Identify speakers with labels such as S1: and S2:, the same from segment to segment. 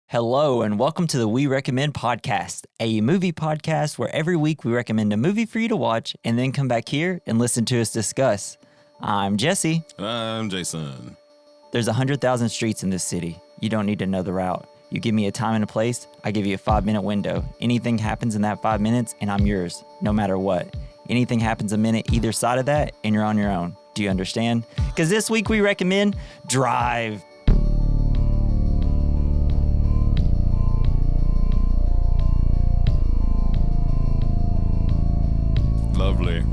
S1: Hello, and welcome to the We Recommend podcast, a movie podcast where every week we recommend a movie for you to watch and then come back here and listen to us discuss. I'm Jesse.
S2: And I'm Jason.
S1: There's 100,000 streets in this city. You don't need to know the route. You give me a time and a place, I give you a 5-minute window. Anything happens in that 5 minutes, and I'm yours, no matter what. Anything happens a minute either side of that, and you're on your own. Do you understand? Because this week we recommend Drive.
S2: Lovely.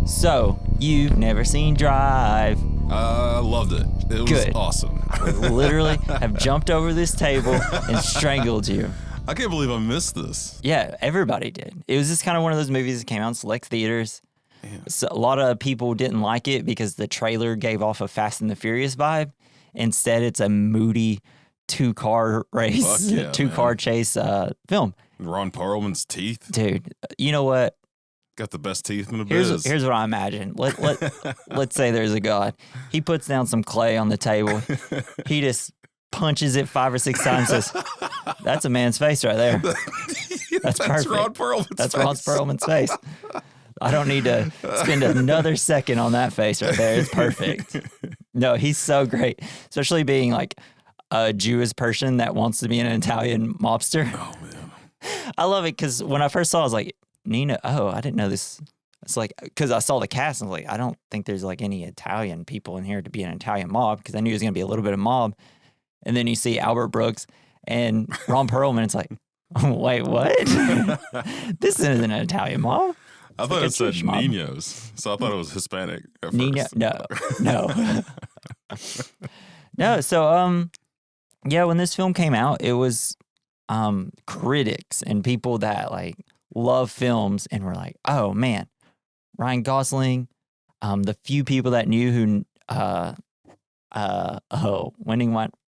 S1: So, you've never seen Drive.
S2: Loved it. It was
S1: Good.
S2: awesome.
S1: Literally have jumped over this table and strangled you.
S2: I can't believe I missed this.
S1: Yeah, everybody did. It was just kind of one of those movies that came out in select theaters.
S2: Man.
S1: So a lot of people didn't like it because the trailer gave off a Fast and the Furious vibe. Instead, it's a moody two-car race,
S2: Yeah,
S1: two-car chase film.
S2: Ron Perlman's teeth.
S1: Dude, you know what?
S2: Got the best teeth in the biz.
S1: Here's what I imagine. Let's say there's a God. He puts down some clay on the table. He just punches it 5 or 6 times. Says, "That's a man's face right there. That's perfect.
S2: Ron Perlman's
S1: That's
S2: face.
S1: Ron Perlman's face. I don't need to spend another second on that face right there. It's perfect." No, he's so great, especially being like a Jewish person that wants to be an Italian mobster.
S2: Oh, man.
S1: I love it because when I first saw it, I was like, Nina, I didn't know this. It's like, because I saw the cast and I was like, I don't think there's like any Italian people in here to be an Italian mob, because I knew it was going to be a little bit of mob. And then you see Albert Brooks and Ron Perlman. It's like, wait, what? This isn't an Italian mob.
S2: I thought it said Ninos, so I thought it was Hispanic at
S1: Nina,
S2: first.
S1: no. No, so, yeah, when this film came out, it was critics and people that like love films and were like, oh man, Ryan Gosling, the few people that knew who,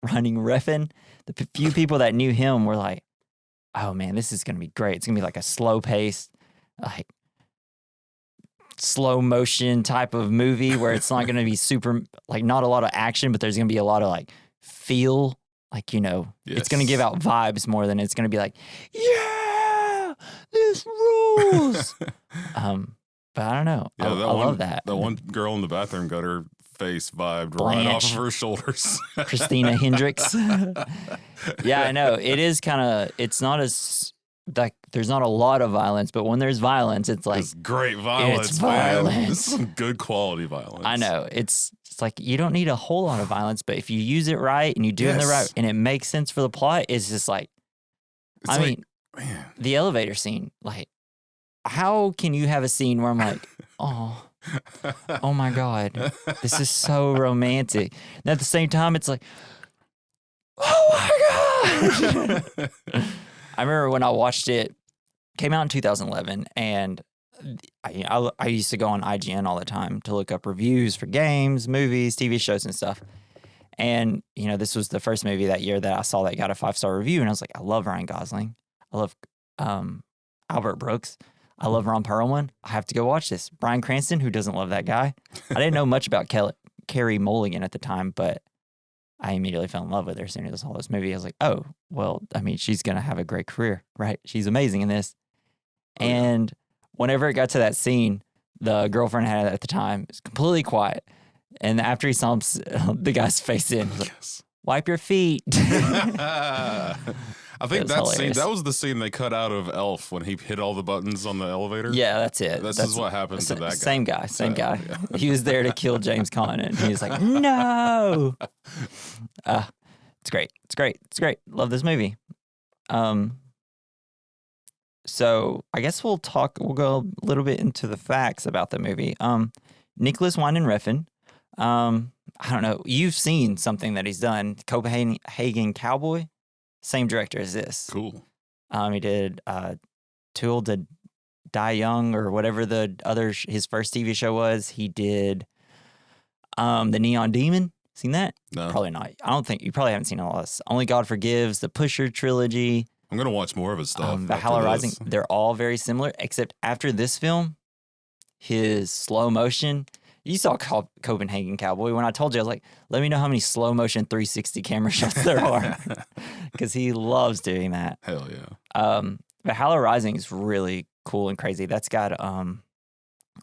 S1: running Refn, the few people that knew him were like, oh man, this is going to be great. It's going to be like a slow paced, like slow motion type of movie where it's not going to be super, like not a lot of action, but there's going to be a lot of like feel, like, you know, It's going to give out vibes more than it's going to be like, yeah, this rules. But I don't know.
S2: Yeah,
S1: I love that.
S2: The one girl in the bathroom got her face vibed
S1: Blanche.
S2: right off of her shoulders.
S1: Christina Hendricks. Yeah, I know. It is kind of, it's not as, like, there's not a lot of violence, but when there's violence, it's like,
S2: It's great violence,
S1: it's
S2: man.
S1: violence.
S2: This is some good quality violence.
S1: I know. It's like, you don't need a whole lot of violence, but if you use it right and you do it in the right, and it makes sense for the plot, it's just like,
S2: It's
S1: mean,
S2: man.
S1: the elevator scene, like, how can you have a scene where I'm like, oh my God, this is so romantic. And at the same time, it's like, oh my God. I remember when I watched it, came out in 2011, and I used to go on IGN all the time to look up reviews for games, movies, TV shows, and stuff. And, you know, this was the first movie that year that I saw that got a 5-star review, and I was like, I love Ryan Gosling. I love Albert Brooks. I love Ron Perlman. I have to go watch this. Bryan Cranston, who doesn't love that guy? I didn't know much about Carey Mulligan at the time, but I immediately fell in love with her as soon as I saw this movie. I was like, oh, well, I mean, she's going to have a great career, right? She's amazing in this. And whenever it got to that scene, the girlfriend I had at the time was completely quiet. And after he saw the guy's face in, he was like, wipe your feet.
S2: I think that was the scene they cut out of Elf when he hit all the buttons on the elevator.
S1: Yeah, that's it.
S2: That's what happened to that guy.
S1: Same guy. Yeah. He was there to kill James Caan, and he was like, no. It's great. Love this movie. So I guess we'll go a little bit into the facts about the movie. Nicholas Winding Refn. I don't know. You've seen something that he's done. Copenhagen Cowboy. Same director as this.
S2: Cool.
S1: He did Tool to Die Young or whatever the other his first TV show was. He did The Neon Demon. Seen that?
S2: No.
S1: Probably not. I don't think you probably haven't seen all this. Only God Forgives, the Pusher trilogy.
S2: I'm gonna watch more of his stuff.
S1: Valhalla Rising. They're all very similar, except after this film, his slow motion. You saw Copenhagen Cowboy. When I told you, I was like, let me know how many slow motion 360 camera shots there are. because he loves doing that.
S2: Hell yeah.
S1: Valhalla Rising is really cool and crazy. That's got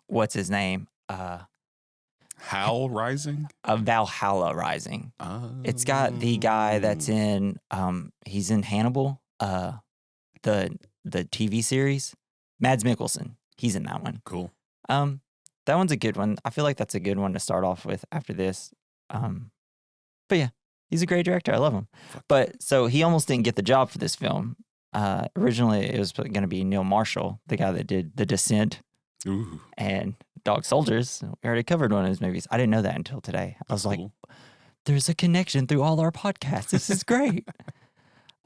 S1: what's his name?
S2: Hal Rising?
S1: Valhalla Rising. It's got the guy that's in he's in Hannibal, the TV series. Mads Mikkelsen. He's in that one.
S2: Cool.
S1: That one's a good one. I feel like that's a good one to start off with after this. But yeah, he's a great director. I love him. But so he almost didn't get the job for this film. Originally, it was going to be Neil Marshall, the guy that did The Descent and Dog Soldiers. We already covered one of his movies. I didn't know that until today. I was like, there's a connection through all our podcasts. This is great.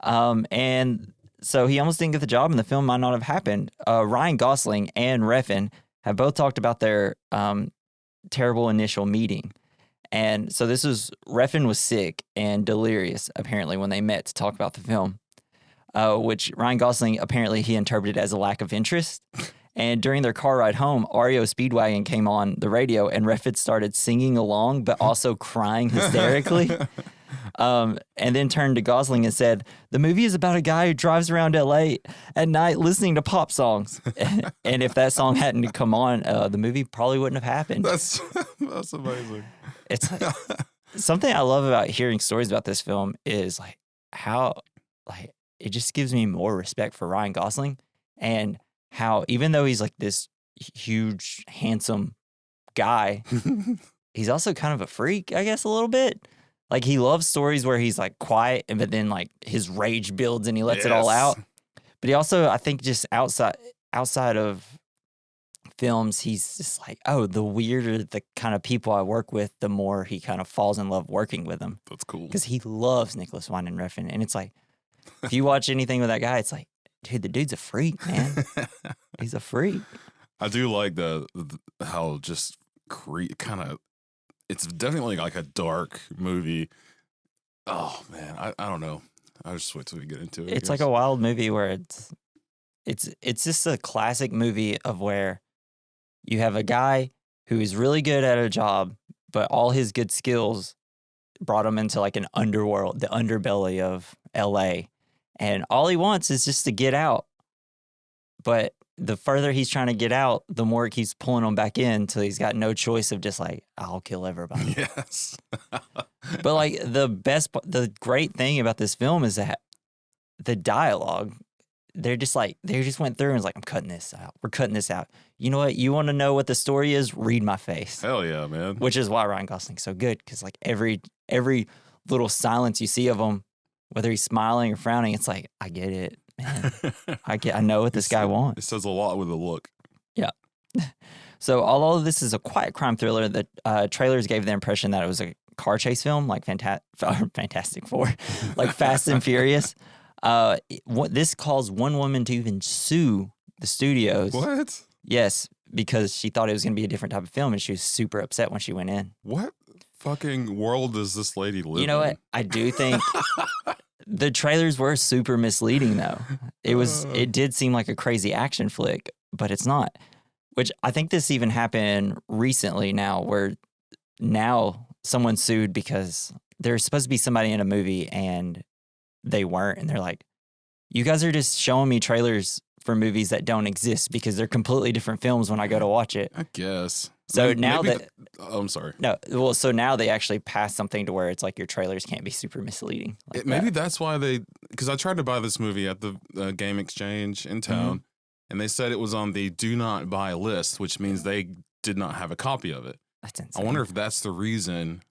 S1: And so he almost didn't get the job, and the film might not have happened. Ryan Gosling and Refn have both talked about their terrible initial meeting. And so Refn was sick and delirious, apparently, when they met to talk about the film, which Ryan Gosling, apparently he interpreted as a lack of interest. And during their car ride home, REO Speedwagon came on the radio, and Refn started singing along, but also crying hysterically. And then turned to Gosling and said, the movie is about a guy who drives around LA at night listening to pop songs. And if that song hadn't come on, the movie probably wouldn't have happened.
S2: That's amazing.
S1: It's something I love about hearing stories about this film is like how like it just gives me more respect for Ryan Gosling, and how even though he's like this huge, handsome guy, he's also kind of a freak, I guess, a little bit. Like, he loves stories where he's like quiet, but then like his rage builds and he lets it all out. But he also, I think, just outside of films, he's just like, oh, the weirder the kind of people I work with, the more he kind of falls in love working with them.
S2: That's cool.
S1: Because he loves Nicholas Winding Refn. And it's like, if you watch anything with that guy, it's like, dude, the dude's a freak, man. He's a freak.
S2: I do like how just kind of, it's definitely like a dark movie. Oh man, I don't know. I'll just wait till we get into it.
S1: It's like a wild movie where it's just a classic movie of where you have a guy who is really good at a job, but all his good skills brought him into like an underworld, the underbelly of LA. And all he wants is just to get out. But the further he's trying to get out, the more it keeps pulling him back in until he's got no choice of just like, I'll kill everybody.
S2: Yes.
S1: But like the great thing about this film is that the dialogue, they just went through and was like, I'm cutting this out. We're cutting this out. You know what? You want to know what the story is? Read my face.
S2: Hell yeah, man.
S1: Which is why Ryan Gosling's so good. Because like every little silence you see of him, whether he's smiling or frowning, it's like, I get it, man. I know what this guy wants.
S2: It says a lot with a look.
S1: Yeah. So all of this is a quiet crime thriller. The trailers gave the impression that it was a car chase film, like Fantastic Four, like Fast and Furious. This caused one woman to even sue the studios.
S2: What?
S1: Yes, because she thought it was going to be a different type of film, and she was super upset when she went in.
S2: What fucking world does this lady live in?
S1: You know what? I do think the trailers were super misleading, though. It did seem like a crazy action flick, but it's not. Which I think this even happened recently now, where now someone sued because there's supposed to be somebody in a movie and they weren't, and they're like, you guys are just showing me trailers for movies that don't exist because they're completely different films when I go to watch it.
S2: I guess.
S1: So now that
S2: I'm sorry.
S1: No, well, so now they actually passed something to where it's like your trailers can't be super misleading. Like
S2: maybe that's why because I tried to buy this movie at the Game Exchange in town, and they said it was on the do not buy list, which means they did not have a copy of it.
S1: That's insane.
S2: I wonder if that's the reason.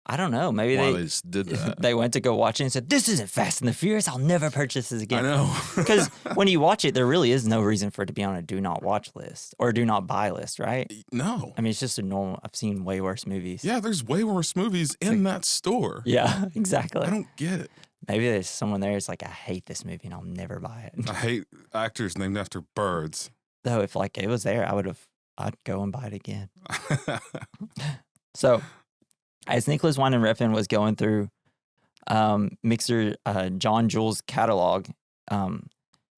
S1: I don't know. Maybe
S2: they just did that.
S1: They went to go watch it and said, this isn't Fast and the Furious. I'll never purchase this again.
S2: I know.
S1: Because when you watch it, there really is no reason for it to be on a do not watch list or do not buy list, right?
S2: No.
S1: I mean, it's just a normal, I've seen way worse movies.
S2: Yeah, there's way worse movies in that store.
S1: Yeah, exactly.
S2: I don't get it.
S1: Maybe there's someone there who's like, I hate this movie and I'll never buy it.
S2: I hate actors named after birds.
S1: Though if like it was there, I'd go and buy it again. So, as Nicholas Winding Refn was going through mixer John Jules' catalog,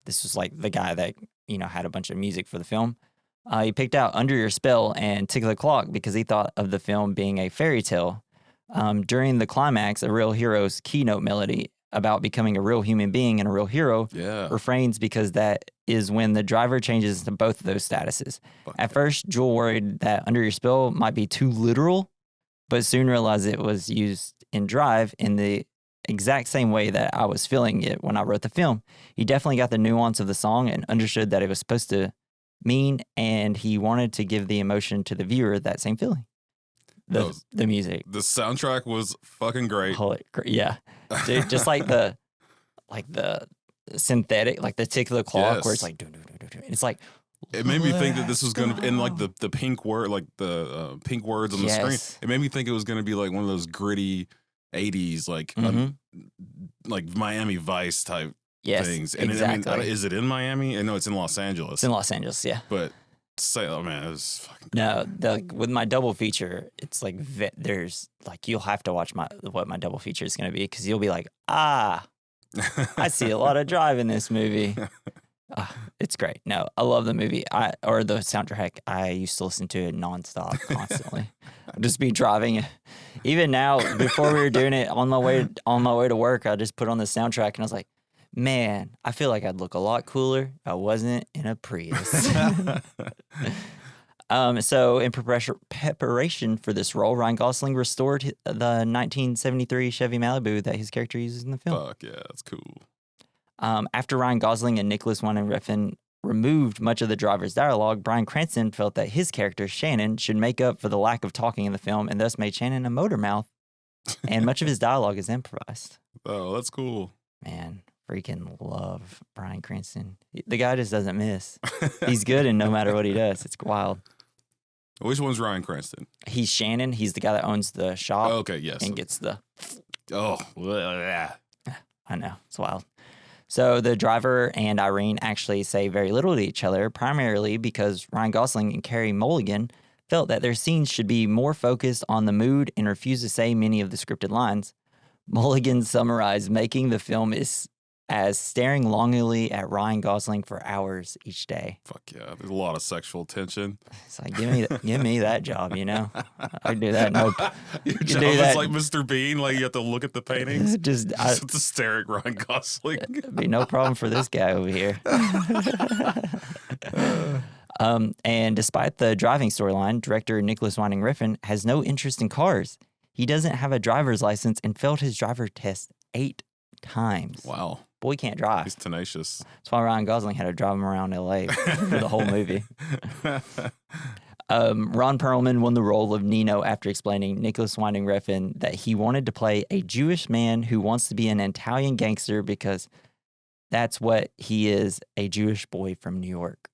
S1: this was like the guy that had a bunch of music for the film. He picked out "Under Your Spell" and "Tick the Clock" because he thought of the film being a fairy tale. During the climax, a real hero's keynote melody about becoming a real human being and a real hero,
S2: Yeah.
S1: refrains because that is when the driver changes to both of those statuses.
S2: Fuck
S1: At first, Jewel worried that Under Your Spell might be too literal, but soon realized it was used in Drive in the exact same way that I was feeling it when I wrote the film. He definitely got the nuance of the song and understood that it was supposed to mean, and he wanted to give the emotion to the viewer that same feeling. The music.
S2: The soundtrack was fucking great.
S1: Yeah. Dude, just like the synthetic, like the tick of the clock where it's like, it's like,
S2: it made me think that this was going to, and like the pink word, like the pink words on the screen, it made me think it was going to be like one of those gritty 80s, like like Miami Vice type things. And
S1: exactly.
S2: I mean, is it in Miami? I know it's in Los Angeles.
S1: It's in Los Angeles, yeah.
S2: But oh man, it was fucking
S1: cool. With my double feature, it's like there's like you'll have to watch what my double feature is going to be because you'll be like, I see a lot of Drive in this movie. It's great. No, I love the movie. Or the soundtrack. I used to listen to it nonstop, constantly. I'd just be driving. Even now, before we were doing it on my way to work, I just put on the soundtrack and I was like, man, I feel like I'd look a lot cooler if I wasn't in a Prius. So in preparation for this role, Ryan Gosling restored the 1973 Chevy Malibu that his character uses in the film.
S2: Fuck yeah, that's cool.
S1: After Ryan Gosling and Nicholas Winding Refn removed much of the driver's dialogue, Bryan Cranston felt that his character, Shannon, should make up for the lack of talking in the film and thus made Shannon a motor mouth, and much of his dialogue is improvised.
S2: Oh, that's cool.
S1: Man, freaking love Bryan Cranston. The guy just doesn't miss. He's good in no matter what he does. It's wild.
S2: Which one's Ryan Cranston?
S1: He's Shannon. He's the guy that owns the shop.
S2: Oh, okay, yes.
S1: And gets the...
S2: Oh, yeah.
S1: I know. It's wild. So the driver and Irene actually say very little to each other, primarily because Ryan Gosling and Carey Mulligan felt that their scenes should be more focused on the mood and refused to say many of the scripted lines. Mulligan summarized making the film as staring longingly at Ryan Gosling for hours each day.
S2: Fuck yeah, there's a lot of sexual tension.
S1: It's like, give me that job, you know? I do that. No,
S2: your job is like Mr. Bean, like you have to look at the paintings. Just to stare at Ryan Gosling.
S1: It'd be no problem for this guy over here. And despite the driving storyline, director Nicholas Winding Refn has no interest in cars. He doesn't have a driver's license and failed his driver test 8 times.
S2: Wow.
S1: Boy can't drive.
S2: He's tenacious.
S1: That's why Ryan Gosling had to drive him around L.A. for the whole movie. Ron Perlman won the role of Nino after explaining Nicholas Winding Refn that he wanted to play a Jewish man who wants to be an Italian gangster because that's what he is, a Jewish boy from New York.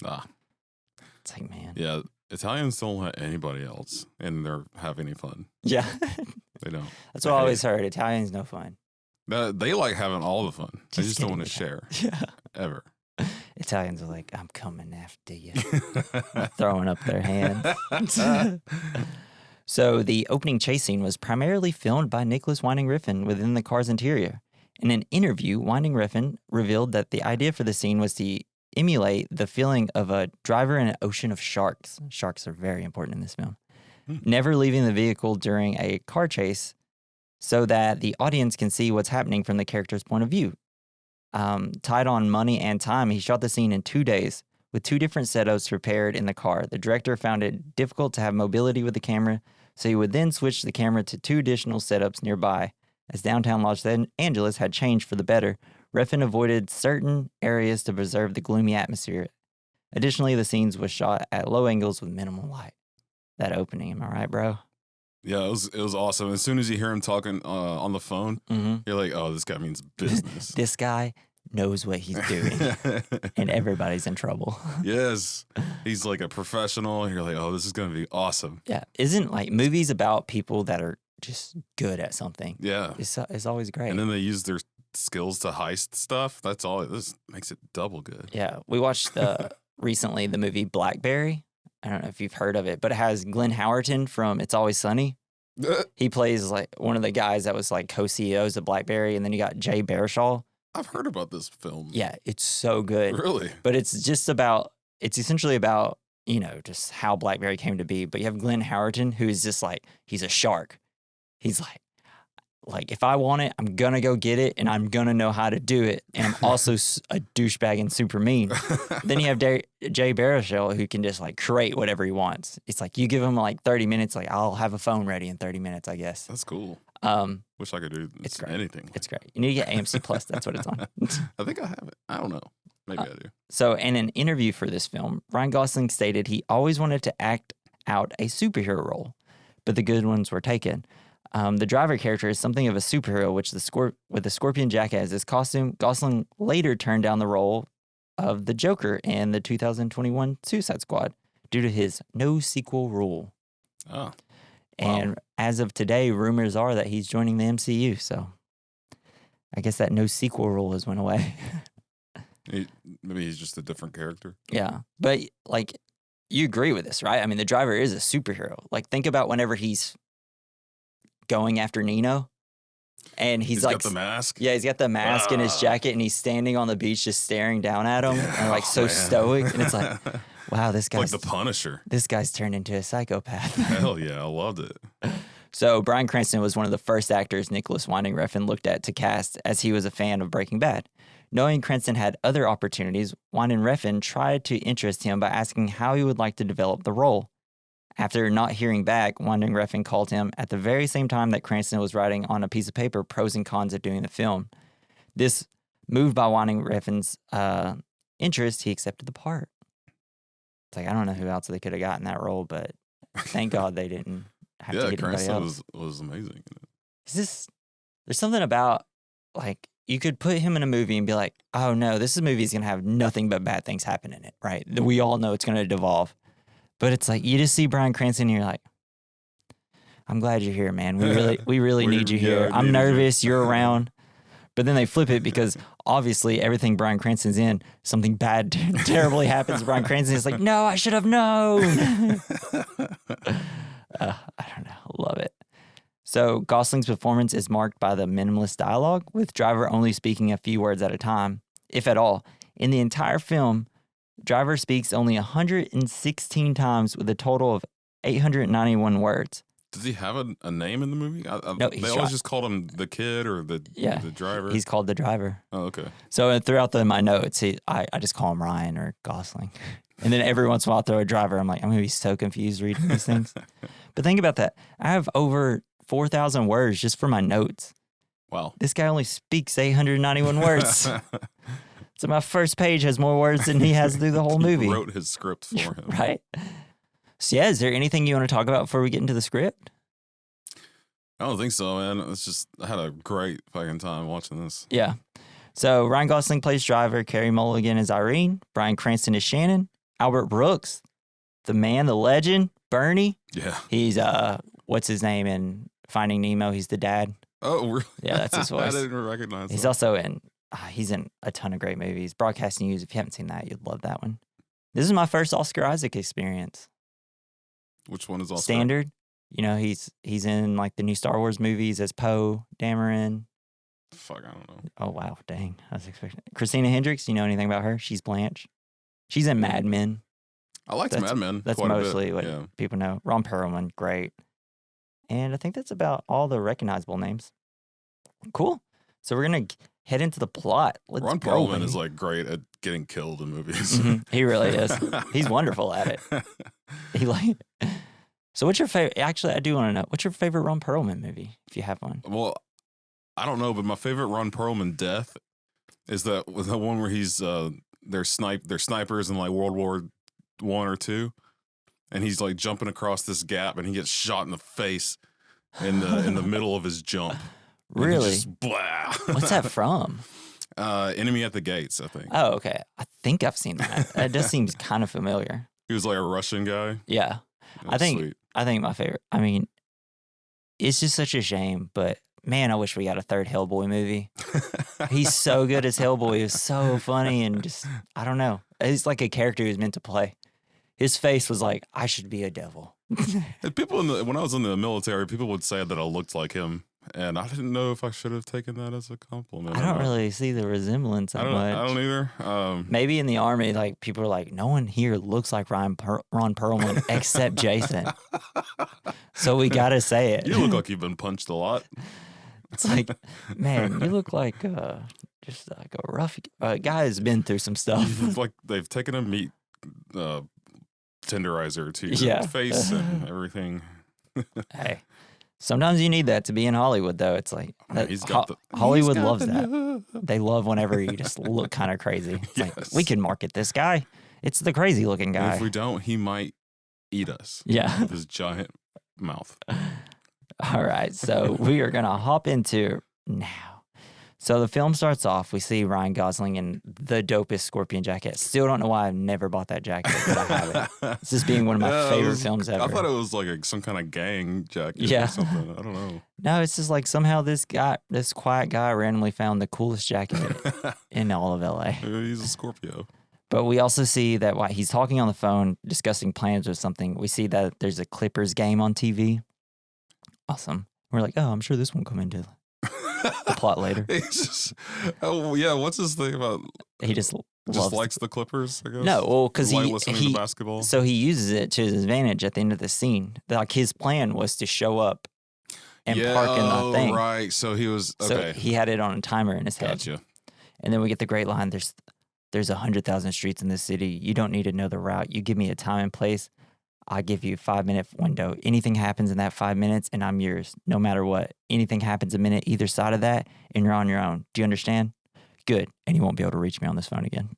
S1: It's like, man.
S2: Yeah, Italians don't let anybody else, and they're have any fun.
S1: Yeah.
S2: They don't.
S1: That's what I always heard. Italians, no fun.
S2: They like having all the fun. They just don't want to share.
S1: Yeah.
S2: Ever.
S1: Italians are like, I'm coming after you. Throwing up their hands. So the opening chase scene was primarily filmed by Nicholas Winding Refn within the car's interior. In an interview, Winding Refn revealed that the idea for the scene was to emulate the feeling of a driver in an ocean of sharks. Sharks are very important in this film. Never leaving the vehicle during a car chase so that the audience can see what's happening from the character's point of view. Tied on money and time, he shot the scene in 2 days with 2 different setups prepared in the car. The director found it difficult to have mobility with the camera, so he would then switch the camera to 2 additional setups nearby. As downtown Los Angeles had changed for the better, Refn avoided certain areas to preserve the gloomy atmosphere. Additionally, the scenes was shot at low angles with minimal light. That opening, am I right, bro?
S2: Yeah, it was awesome. As soon as you hear him talking on the phone, you're like, oh, this guy means business.
S1: This guy knows what he's doing, and everybody's in trouble.
S2: Yes, he's like a professional. You're like, oh, this is going to be awesome.
S1: Yeah, isn't like movies about people that are just good at something?
S2: Yeah,
S1: it's always great.
S2: And then they use their skills to heist stuff. That's all. This makes it double good.
S1: Yeah, we watched recently the movie Blackberry. I don't know if you've heard of it, but it has Glenn Howerton from It's Always Sunny. He plays like one of the guys that was like co-CEOs of BlackBerry, and then you got Jay Baruchel.
S2: I've heard about this film.
S1: Yeah, it's so good.
S2: Really?
S1: But it's essentially about, just how BlackBerry came to be. But you have Glenn Howerton, who is just like, he's a shark. He's like, if I want it, I'm going to go get it, and I'm going to know how to do it. And I'm also a douchebag and super mean. Then you have Jay Baruchel, who can just, like, create whatever he wants. It's like, you give him, like, 30 minutes, like, I'll have a phone ready in 30 minutes, I guess.
S2: That's cool. Wish I could do
S1: it's great.
S2: anything.
S1: It's great. You need to get AMC Plus. That's what it's on.
S2: I think I have it. I don't know. Maybe I do.
S1: So in an interview for this film, Ryan Gosling stated he always wanted to act out a superhero role, but the good ones were taken. The driver character is something of a superhero, which with the scorpion jacket as his costume. Gosling later turned down the role of the Joker in the 2021 Suicide Squad due to his no sequel rule.
S2: Oh.
S1: And as of today, rumors are that he's joining the MCU. So I guess that no sequel rule has went away.
S2: Maybe he's just a different character.
S1: Yeah. But, like, you agree with this, right? I mean, the driver is a superhero. Like, think about whenever he's going after Nino. And he's like,
S2: got the mask.
S1: Yeah, he's got the mask and his jacket, and he's standing on the beach just staring down at him, and like so stoic. And it's like, wow, this guy's
S2: like the Punisher.
S1: This guy's turned into a psychopath.
S2: Hell yeah, I loved it.
S1: So Bryan Cranston was one of the first actors Nicholas Winding Refn looked at to cast, as he was a fan of Breaking Bad. Knowing Cranston had other opportunities, Winding Refn tried to interest him by asking how he would like to develop the role. After not hearing back, Winding Refn called him at the very same time that Cranston was writing on a piece of paper pros and cons of doing the film. This moved by Winding Refn's interest, he accepted the part. It's like, I don't know who else they could have gotten that role, but thank God they didn't have to get
S2: Cranston
S1: anybody else.
S2: was amazing.
S1: There's something about, like, you could put him in a movie and be like, oh no, this movie is going to have nothing but bad things happen in it, right? We all know it's going to devolve. But it's like, you just see Bryan Cranston and you're like, I'm glad you're here, man. We really need you here. I'm nervous you're around. But then they flip it because obviously everything Bryan Cranston's in, something bad, terribly happens to Bryan Cranston. It's like, no, I should have known. I don't know. Love it. So Gosling's performance is marked by the minimalist dialogue, with Driver only speaking a few words at a time, if at all. In the entire film, Driver speaks only 116 times with a total of 891 words.
S2: Does he have a name in the movie?
S1: No,
S2: they always just called him the kid or the driver.
S1: He's called the driver.
S2: Oh, okay.
S1: So throughout my notes, I just call him Ryan or Gosling. And then every once in a while I'll throw a driver. I'm like, I'm going to be so confused reading these things. But think about that. I have over 4,000 words just for my notes.
S2: Wow.
S1: This guy only speaks 891 words. So my first page has more words than he has through the whole movie.
S2: He wrote his script for him.
S1: Right? So yeah, is there anything you want to talk about before we get into the script?
S2: I don't think so, man. It's just, I had a great fucking time watching this.
S1: Yeah. So Ryan Gosling plays Driver, Carey Mulligan is Irene, Bryan Cranston is Shannon, Albert Brooks, the man, the legend, Bernie.
S2: Yeah.
S1: He's, what's his name in Finding Nemo? He's the dad.
S2: Oh, really?
S1: Yeah, that's his voice.
S2: I didn't recognize
S1: He's
S2: that.
S1: also in, he's in a ton of great movies. Broadcasting News, if you haven't seen that, you'd love that one. This is my first Oscar Isaac experience.
S2: Which one is Oscar?
S1: Standard. You know, he's in like the new Star Wars movies as Poe Dameron.
S2: Fuck, I don't know.
S1: Oh, wow. Dang. I was expecting Christina Hendricks. You know anything about her? She's Blanche. She's in Mad Men.
S2: I liked Mad Men.
S1: That's mostly what people know. Ron Perlman, great. And I think that's about all the recognizable names. Cool. So we're going to head into the plot.
S2: Ron Perlman is like great at getting killed in movies.
S1: Mm-hmm. He really is. He's wonderful at it. So what's your favorite? Actually, I do want to know. What's your favorite Ron Perlman movie, if you have one?
S2: Well, I don't know, but my favorite Ron Perlman death is the one where he's they're snipers in like World War I or II, and he's like jumping across this gap, and he gets shot in the face in the middle of his jump.
S1: Really?
S2: Just, blah.
S1: What's that from?
S2: Enemy at the Gates, I think.
S1: Oh, okay. I think I've seen that. It just seems kind of familiar.
S2: He was like a Russian guy.
S1: Yeah. I think my favorite. I mean, it's just such a shame, but man, I wish we got a third Hellboy movie. He's so good as Hellboy. He was so funny and just, I don't know. He's like a character he was meant to play. His face was like, I should be a devil.
S2: People when I was in the military, people would say that I looked like him, and I didn't know if I should have taken that as a compliment.
S1: I don't really see the resemblance that much.
S2: I don't either.
S1: Maybe in the Army, like people are like, no one here looks like Ron Perlman except Jason. So we gotta say it.
S2: You look like you've been punched a lot.
S1: It's like, man, you look like just like a rough guy who's been through some stuff.
S2: It's like they've taken a meat tenderizer to your face and everything.
S1: Hey, sometimes you need that to be in Hollywood, though. It's like Hollywood loves that. They love whenever you just look kind of crazy. It's like, we can market this guy. It's the crazy looking guy.
S2: And if we don't, he might eat us.
S1: Yeah.
S2: With his giant mouth.
S1: All right. So we are going to hop into now. So the film starts off. We see Ryan Gosling in the dopest scorpion jacket. Still don't know why I've never bought that jacket, but I have it. It's just being one of my favorite films ever.
S2: I thought it was like some kind of gang jacket or something. I don't know.
S1: No, it's just like somehow this quiet guy randomly found the coolest jacket in all of LA.
S2: He's a Scorpio.
S1: But we also see that while he's talking on the phone, discussing plans or something, we see that there's a Clippers game on TV. Awesome. We're like, oh, I'm sure this won't come into the plot later.
S2: What's his thing about?
S1: He just
S2: likes the Clippers, I guess.
S1: No, well, because
S2: listening to basketball.
S1: So he uses it to his advantage at the end of the scene. Like his plan was to show up and park in the thing.
S2: Right. So he was okay.
S1: So he had it on a timer in his head.
S2: Gotcha.
S1: And then we get the great line. There's 100,000 streets in this city. You don't need to know the route. You give me a time and place. I give you a 5-minute window. Anything happens in that 5 minutes, and I'm yours, no matter what. Anything happens a minute either side of that, and you're on your own. Do you understand? Good. And you won't be able to reach me on this phone again.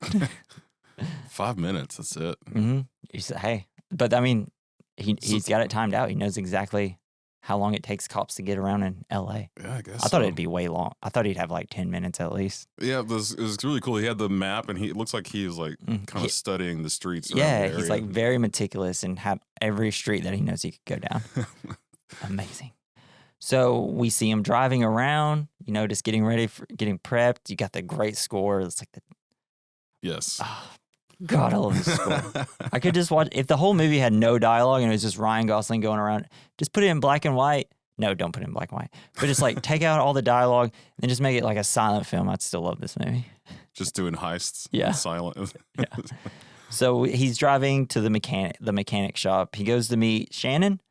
S2: 5 minutes. That's it.
S1: Mm-hmm. He said, hey. But, I mean, he's got it timed out. He knows exactly how long it takes cops to get around in L.A.
S2: Yeah, I guess
S1: I thought it'd be way long. I thought he'd have like 10 minutes at least.
S2: Yeah, it was really cool. He had the map, and it looks like he was like kind of studying the streets.
S1: Yeah, he's like very meticulous and had every street that he knows he could go down. Amazing. So we see him driving around, just getting ready getting prepped. You got the great score. It's like
S2: yes.
S1: Oh, God, I love this score. I could just watch, if the whole movie had no dialogue and it was just Ryan Gosling going around, just put it in black and white. No, don't put it in black and white. But just like take out all the dialogue and then just make it like a silent film. I'd still love this movie.
S2: Just doing heists.
S1: Yeah.
S2: Silent.
S1: Yeah. So he's driving to the mechanic shop. He goes to meet Shannon,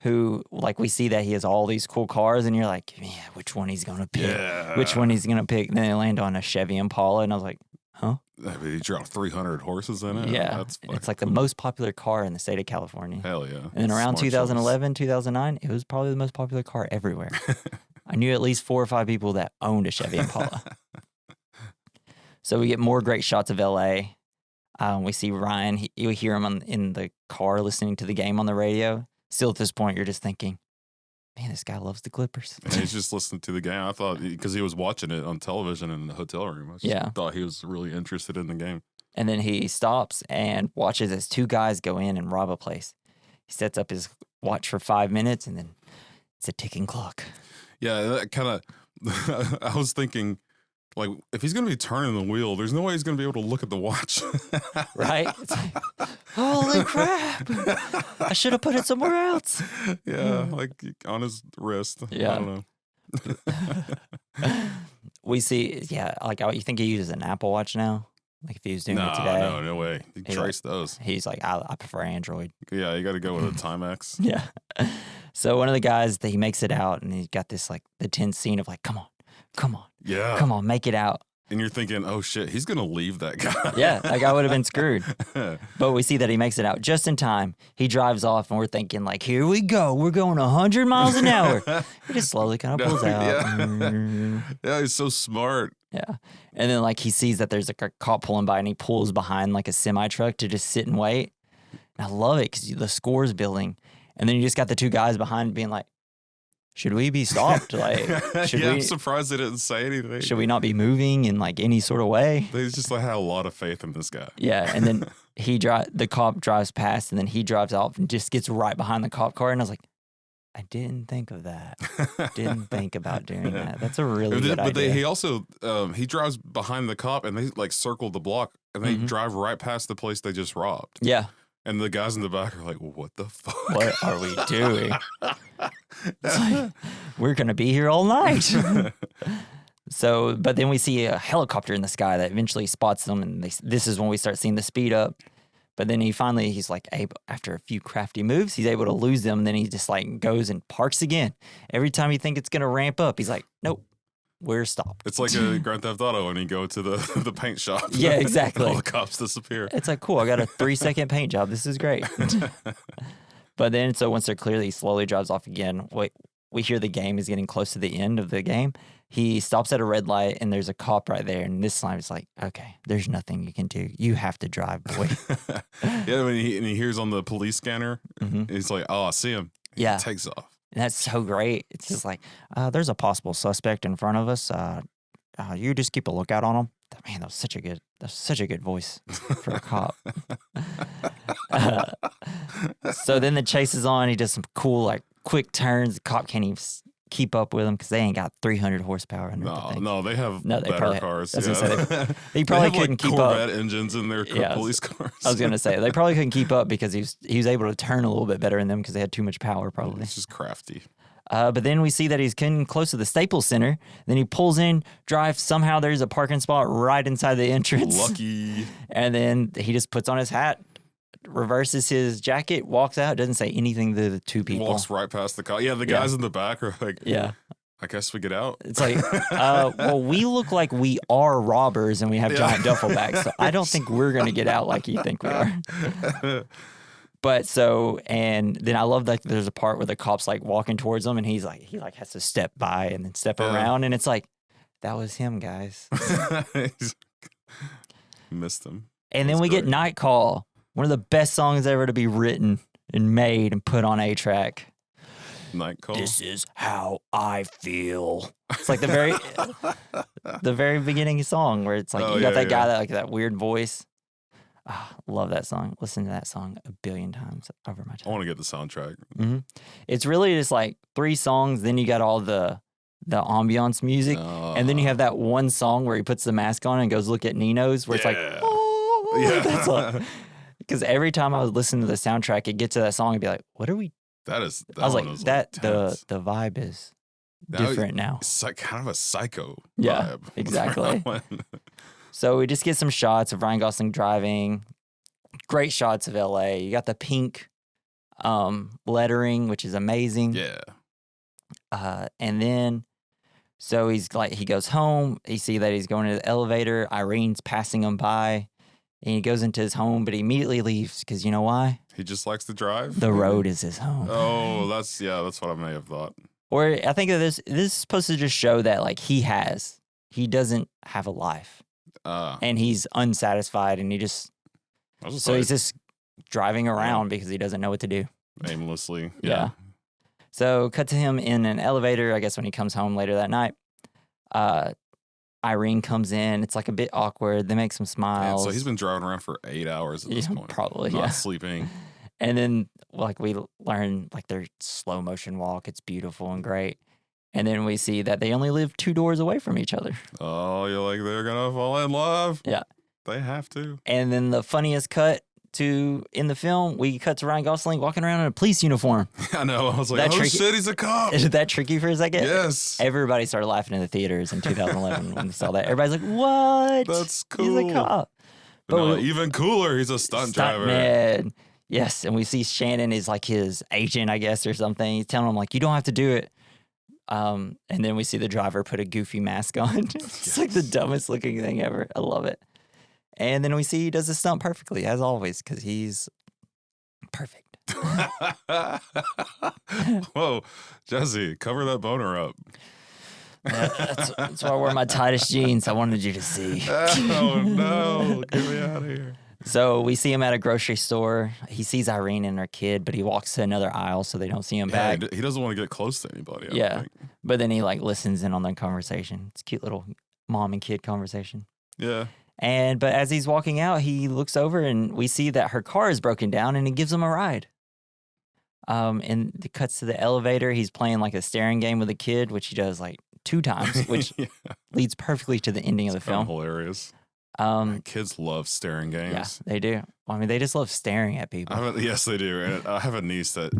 S1: who, like, we see that he has all these cool cars, and you're like, yeah, which one he's going to pick?
S2: Yeah.
S1: Which one he's going to pick? And then they land on a Chevy Impala, and I was like, huh?
S2: I mean, he dropped 300 horses in it.
S1: Yeah. It's like the most popular car in the state of California.
S2: Hell yeah.
S1: And then around 2011, 2009, it was probably the most popular car everywhere. I knew at least 4 or 5 people that owned a Chevy Impala. So we get more great shots of L.A. We see Ryan. You hear him in the car listening to the game on the radio. Still at this point, you're just thinking, man, this guy loves the Clippers.
S2: And he's just listening to the game. I thought, because he was watching it on television in the hotel room. I thought he was really interested in the game.
S1: And then he stops and watches as 2 guys go in and rob a place. He sets up his watch for 5 minutes, and then it's a ticking clock.
S2: Yeah, that kind of, I was thinking, like, if he's going to be turning the wheel, there's no way he's going to be able to look at the watch.
S1: Right? It's like, holy crap. I should have put it somewhere else.
S2: Yeah, like on his wrist.
S1: Yeah.
S2: I don't know.
S1: We see, like, you think he uses an Apple Watch now? Like, if he was doing it today?
S2: No way. You trace those.
S1: He's like, I prefer Android.
S2: Yeah, you got to go with a Timex.
S1: Yeah. So one of the guys, he makes it out, and he's got this, like, the tense scene of, like, come on.
S2: Yeah.
S1: Come on, make it out.
S2: And you're thinking, oh shit, he's going to leave that guy.
S1: Yeah, that guy would have been screwed. But we see that he makes it out just in time. He drives off, and we're thinking, like, here we go. We're going 100 miles an hour. He just slowly kind of pulls out.
S2: Yeah, he's so smart.
S1: Yeah. And then, like, he sees that there's like a cop pulling by, and he pulls behind like a semi truck to just sit and wait. And I love it because the score's building. And then you just got the 2 guys behind being like, should we be stopped? Like,
S2: I'm surprised they didn't say anything.
S1: Should we not be moving in like any sort of way?
S2: They just had a lot of faith in this guy.
S1: Yeah, and then the cop drives past, and then he drives off and just gets right behind the cop car, and I was like, I didn't think of that. Didn't think about doing that. That's a really good idea.
S2: But he also he drives behind the cop, and they like circle the block, and they drive right past the place they just robbed.
S1: Yeah.
S2: And the guys in the back are like, what the fuck?
S1: What are we doing? It's like, we're going to be here all night. So, but then we see a helicopter in the sky that eventually spots them, and this is when we start seeing the speed up. But then he's like able, after a few crafty moves, he's able to lose them. And then he just like goes and parks again. Every time you think it's going to ramp up, he's like, nope, we're stopped.
S2: It's like a Grand Theft Auto when you go to the paint shop.
S1: Yeah, exactly.
S2: All the cops disappear.
S1: It's like, cool, I got a 3-second paint job. This is great. But then, so once they're clear, he slowly drives off again. We hear the game is getting close to the end of the game. He stops at a red light, and there's a cop right there. And this time it's like, okay, there's nothing you can do. You have to drive, boy.
S2: Yeah, when he hears on the police scanner, he's like, oh, I see him. He takes off.
S1: And that's so great. It's just like, there's a possible suspect in front of us. You just keep a lookout on him. Man, that's such a good voice for a cop. So then the chase is on. He does some cool, like, quick turns. The cop can't even keep up with him because they ain't got 300 horsepower under the thing.
S2: No, they have better cars.
S1: I was gonna say, they probably couldn't keep up.
S2: Corvette engines in their police cars.
S1: I was going to say, they probably couldn't keep up because he was able to turn a little bit better than them because they had too much power, probably.
S2: It's just crafty.
S1: But then we see that he's getting close to the Staples Center. Then he pulls in, drives. Somehow there's a parking spot right inside the entrance.
S2: Lucky.
S1: And then he just puts on his hat, reverses his jacket, walks out, doesn't say anything to the two people.
S2: Walks right past the car. Yeah, the guys in the back are like, I guess we get out.
S1: It's like, well, we look like we are robbers and we have giant duffel bags. So I don't think we're going to get out like you think we are. But so, and then I love that there's a part where the cop's like walking towards him and he has to step by and then step around. And it's like, that was him, guys.
S2: Missed him.
S1: And then we get Night Call, one of the best songs ever to be written and made and put on a track.
S2: Night Call.
S1: This is how I feel. It's like the very beginning song where it's like, you got that guy that like that weird voice. Love that song. Listen to that song a billion times over my time.
S2: I want to get the soundtrack.
S1: It's really just like 3 songs. Then you got all the ambiance music. And then you have that one song where he puts the mask on and goes look at Nino's where it's like, oh, that's like, because every time I was listening to the soundtrack, it'd get to that song and be like, what are we?
S2: I was
S1: like, the vibe is different now.
S2: It's like kind of a psycho
S1: vibe. Exactly. So we just get some shots of Ryan Gosling driving. Great shots of LA. You got the pink lettering, which is amazing.
S2: Yeah.
S1: And then, so he goes home. You see that he's going to the elevator. Irene's passing him by. And he goes into his home, but he immediately leaves because you know why?
S2: He just likes to drive?
S1: The road is his home.
S2: Oh, that's what I may have thought.
S1: Or I think that this is supposed to just show that like he doesn't have a life. And he's unsatisfied and he's just driving around because he doesn't know what to do.
S2: Aimlessly.
S1: Yeah. So cut to him in an elevator, I guess when he comes home later that night. Irene comes in. It's like a bit awkward. They make some smiles.
S2: So he's been driving around for 8 hours at this point.
S1: Probably,
S2: Not sleeping.
S1: And then like we learn like their slow motion walk. It's beautiful and great. And then we see that they only live 2 doors away from each other.
S2: Oh, you're like, they're going to fall in love.
S1: Yeah.
S2: They have to.
S1: And then the funniest cut in the film, we cut to Ryan Gosling walking around in a police uniform.
S2: I know. I was like, shit, he's a cop.
S1: Is that tricky for a second?
S2: Yes.
S1: Everybody started laughing in the theaters in 2011 when they saw that. Everybody's like, what?
S2: That's cool.
S1: He's a cop.
S2: But no, even cooler, he's a stunt driver.
S1: Man. Yes. And we see Shannon is like his agent, I guess, or something. He's telling him, like, you don't have to do it. And then we see the driver put a goofy mask on. It's like the dumbest looking thing ever. I love it. And then we see he does the stunt perfectly, as always, because he's perfect.
S2: Whoa, Jesse, cover that boner up.
S1: That's why I wear my tightest jeans. I wanted you to see.
S2: Oh, no. Get me out of here.
S1: So we see him at a grocery store. He sees Irene and her kid, but he walks to another aisle so they don't see him back.
S2: He doesn't want to get close to anybody. I don't think.
S1: But then he like listens in on the conversation. It's a cute little mom and kid conversation.
S2: Yeah.
S1: But as he's walking out, he looks over and we see that her car is broken down and he gives him a ride. And it cuts to the elevator. He's playing like a staring game with a kid, which he does like 2 times, which leads perfectly to the ending of the film.
S2: Hilarious. Kids love staring games.
S1: Yeah, they do. Well, I mean, they just love staring at people.
S2: Yes, they do. And I have a niece that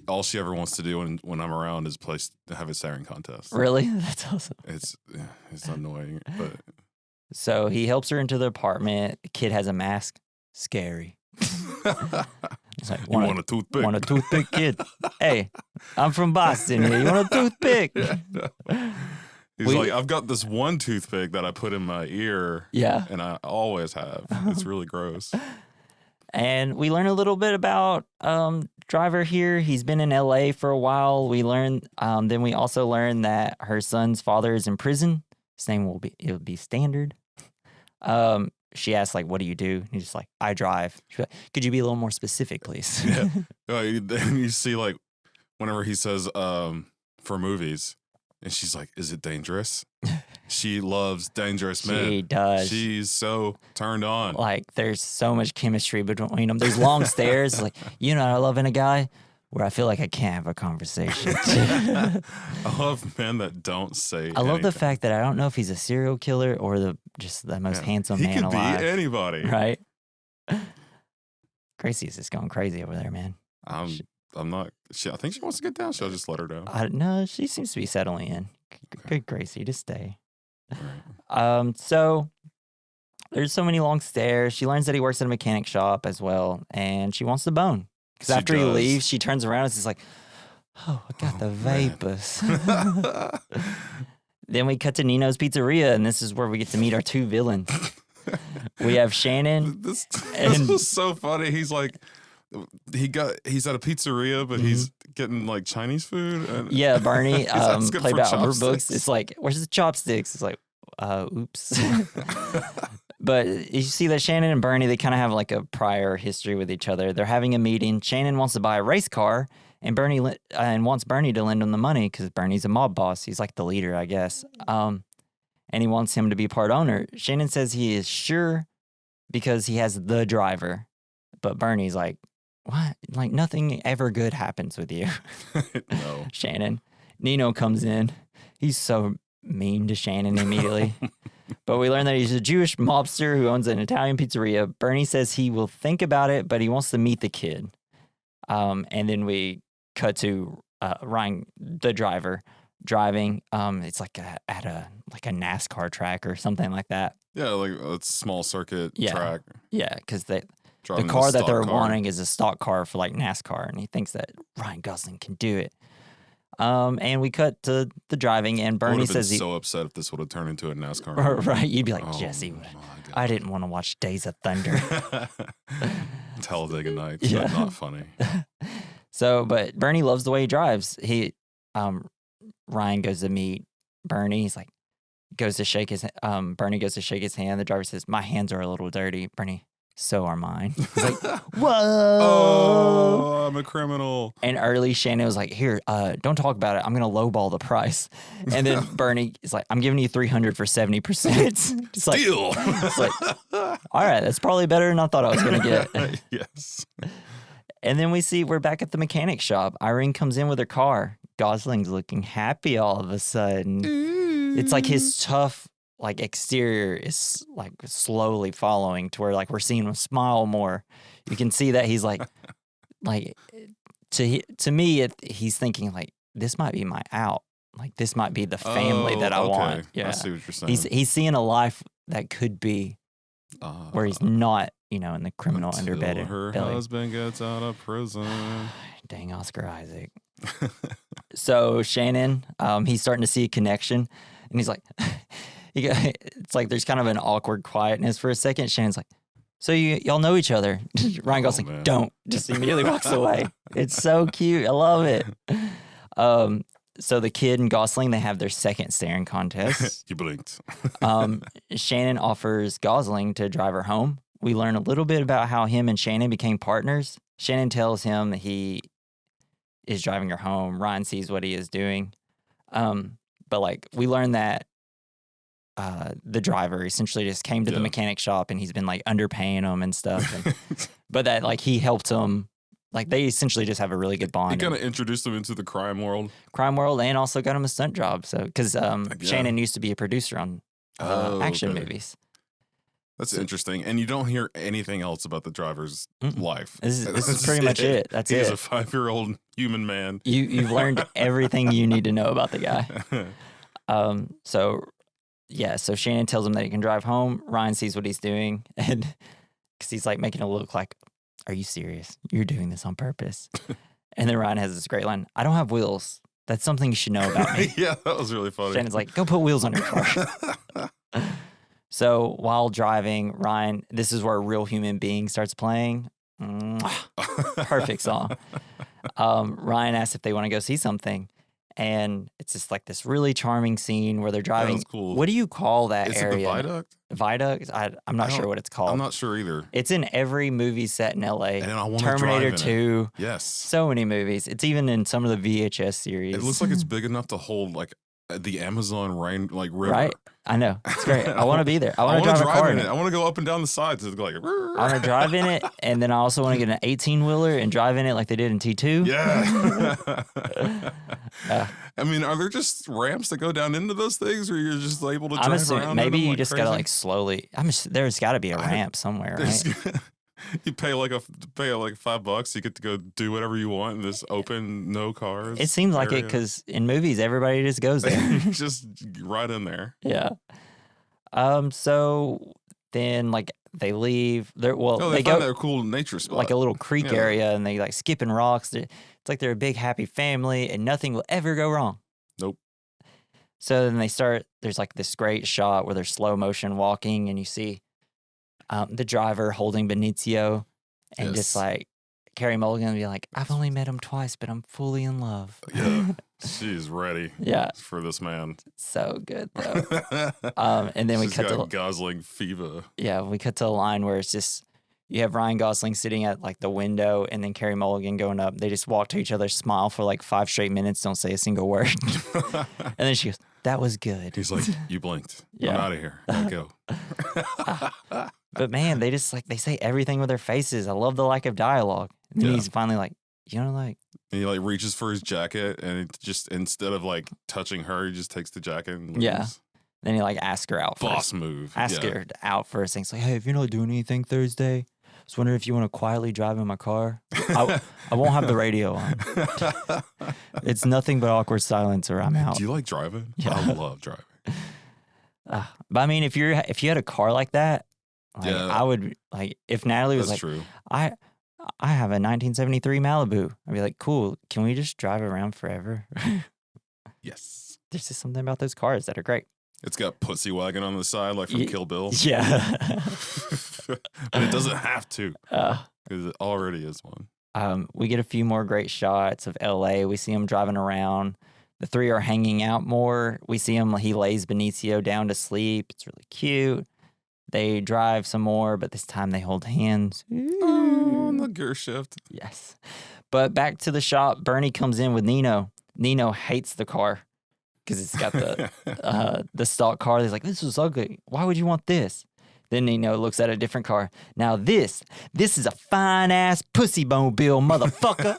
S2: all she ever wants to do when I'm around is have a staring contest.
S1: Really? That's awesome.
S2: It's annoying, but
S1: so he helps her into the apartment. The kid has a mask. Scary. It's like,
S2: You want a toothpick?
S1: Want a toothpick, kid? Hey, I'm from Boston. Here. You want a toothpick?
S2: He's like, I've got this one toothpick that I put in my ear.
S1: Yeah.
S2: And I always have. It's really gross.
S1: And we learn a little bit about Driver here. He's been in LA for a while. We learn, then we also learn that her son's father is in prison. His name will be Standard. She asks, like, what do you do? And he's just like, I drive. She's like, could you be a little more specific, please?
S2: Yeah. And you see, like, whenever he says for movies, and she's like, is it dangerous? She loves dangerous men.
S1: She does.
S2: She's so turned on.
S1: Like, there's so much chemistry between them. There's long stares. Like, you know what I love in a guy? Where I feel like I can't have a conversation.
S2: I love men that don't say
S1: I love
S2: anything.
S1: the fact that I don't know if he's a serial killer or just the most handsome man alive.
S2: He could be anybody.
S1: Right? Gracie's just going crazy over there, man.
S2: I'm not. I think she wants to get down. She'll just let her down.
S1: No, she seems to be settling in. Good Gracie, just stay.
S2: Right.
S1: So there's so many long stares. She learns that he works at a mechanic shop as well, and she wants the bone. Because after he leaves, she turns around and is like, oh, I got the vapors. Then we cut to Nino's Pizzeria, and this is where we get to meet our two villains. We have Shannon.
S2: This was so funny. He's like, he's at a pizzeria, but he's getting like Chinese food. And
S1: yeah, Bernie, played by Albert Brooks. It's like, where's the chopsticks? It's like, oops. But you see that Shannon and Bernie, they kind of have like a prior history with each other. They're having a meeting. Shannon wants to buy a race car, and Bernie wants Bernie to lend him the money because Bernie's a mob boss. He's like the leader, I guess. And he wants him to be part owner. Shannon says he is sure because he has the driver, but Bernie's like, what? Like, nothing ever good happens with you.
S2: No.
S1: Shannon. Nino comes in. He's so mean to Shannon immediately. But we learn that he's a Jewish mobster who owns an Italian pizzeria. Bernie says he will think about it, but he wants to meet the kid. And then we cut to Ryan, the driver, driving. It's like at a NASCAR track or something like that.
S2: Yeah, like a small circuit track.
S1: Yeah, because the car that they're wanting is a stock car for like NASCAR, and he thinks that Ryan Gosling can do it. And we cut to the driving, and Bernie says he's
S2: so upset if this would have turned into a NASCAR.
S1: Right, you'd be like, Jesse, I didn't want to watch Days of Thunder.
S2: Talladega Nights, yeah. Not funny.
S1: So, but Bernie loves the way he drives. Ryan goes to meet Bernie. He's like, Bernie goes to shake his hand. The driver says, my hands are a little dirty. Bernie, so are mine. He's like, whoa.
S2: Oh, I'm a criminal.
S1: And early Shannon was like, here, don't talk about it. I'm going to lowball the price. And then Bernie is like, I'm giving you $300 for 70%.
S2: Deal.
S1: It's like, all right, that's probably better than I thought I was going to get.
S2: Yes.
S1: And then we're back at the mechanic shop. Irene comes in with her car. Gosling's looking happy all of a sudden. It's like his tough, like, exterior is like slowly following to where like we're seeing him smile more. You can see that he's like to me he's thinking like, this might be my out. Like, this might be the family that I want. Yeah,
S2: I see what you're saying.
S1: He's seeing a life that could be where he's not, in the criminal underbelly.
S2: Her husband gets out of prison.
S1: Dang Oscar Isaac. So Shannon, he's starting to see a connection, and he's like, it's like there's kind of an awkward quietness for a second. Shannon's like, so y'all know each other? Ryan Gosling, don't. Just immediately walks away. It's so cute. I love it. So the kid and Gosling, they have their second staring contest.
S2: You blinked.
S1: Shannon offers Gosling to drive her home. We learn a little bit about how him and Shannon became partners. Shannon tells him that he is driving her home. Ryan sees what he is doing. But like, we learn that the driver essentially just came to the mechanic shop, and he's been like underpaying him and stuff. But that like he helped him. Like, they essentially just have a really good bond.
S2: He kind of introduced him into the crime world.
S1: And also got him a stunt job. So, because Shannon used to be a producer on action movies.
S2: That's interesting. And you don't hear anything else about the driver's life.
S1: This is pretty much it. That's it.
S2: He's a 5-year-old human man.
S1: You've learned everything you need to know about the guy. So Shannon tells him that he can drive home. Ryan sees what he's doing, and because he's like making it look like are you serious? You're doing this on purpose. And then Ryan has this great line, I don't have wheels. That's something you should know about me.
S2: Yeah, that was really funny.
S1: Shannon's like, go put wheels on your car. So while driving, Ryan, this is where a real human being starts playing. Perfect song. Ryan asks if they want to go see something. And it's just like this really charming scene where they're driving.
S2: That's cool.
S1: What do you call that
S2: Is
S1: area?
S2: it the viaduct?
S1: Viaduct? I'm not sure what it's called.
S2: I'm not sure either.
S1: It's in every movie set in LA.
S2: And I want
S1: Terminator
S2: to drive
S1: 2.
S2: Yes.
S1: So many movies. It's even in some of the VHS series.
S2: It looks like it's big enough to hold like the Amazon rain river.
S1: Right? I know. It's great. I want to be there. I want to drive a car in it.
S2: I want to go up and down the sides. It's like,
S1: I want to drive in it, and then I also want to get an 18-wheeler and drive in it like they did in T2.
S2: Yeah. I mean, are there just ramps that go down into those things, or you're just able to drive around?
S1: Maybe you
S2: like
S1: just
S2: crazy?
S1: gotta like slowly. There's got to be a ramp somewhere, right?
S2: You pay like $5. You get to go do whatever you want in this open, no cars.
S1: It seems like it because in movies everybody just goes there.
S2: Just right in there.
S1: Yeah. So then like they leave. They
S2: find
S1: go
S2: that cool nature spot,
S1: like a little creek area, and they like skipping rocks. It's like they're a big happy family, and nothing will ever go wrong.
S2: Nope.
S1: So then they start. There's like this great shot where they're slow motion walking, and you see the driver holding Benicio, and just like Carey Mulligan will be like, I've only met him twice, but I'm fully in love.
S2: Yeah, she's ready.
S1: Yeah,
S2: for this man.
S1: So good though. And then we cut to
S2: Gosling fever.
S1: Yeah, we cut to a line where it's just you have Ryan Gosling sitting at like the window, and then Carey Mulligan going up. They just walk to each other, smile for like 5 straight minutes, don't say a single word, and then she goes, "That was good."
S2: He's like, "You blinked. I'm out of here. Gotta go."
S1: But man, they just like they say everything with their faces. I love the lack of dialogue. And then he's finally like, like.
S2: And he like reaches for his jacket, and it just instead of like touching her, he just takes the jacket and leaves.
S1: Then he like asks her out.
S2: Boss move.
S1: Ask her out first. He's like, hey, if you're not doing anything Thursday, I was wondering if you want to quietly drive in my car. I won't have the radio on. It's nothing but awkward silence, or I'm out.
S2: Do you like driving?
S1: Yeah.
S2: I love driving.
S1: But I mean, if you had a car like that. I would like if Natalie was true. I have a 1973 Malibu. I'd be like, cool. Can we just drive around forever?
S2: Yes.
S1: There's just something about those cars that are great.
S2: It's got Pussy Wagon on the side, like from Kill Bill.
S1: Yeah.
S2: But it doesn't have to, because it already is one.
S1: We get a few more great shots of LA. We see him driving around. The three are hanging out more. We see him. He lays Benicio down to sleep. It's really cute. They drive some more, but this time they hold hands.
S2: Oh, the gear shift.
S1: Yes. But back to the shop, Bernie comes in with Nino. Nino hates the car because it's got the stock car. He's like, this is ugly. Why would you want this? Then Nino looks at a different car. Now this is a fine-ass pussy-mobile, motherfucker.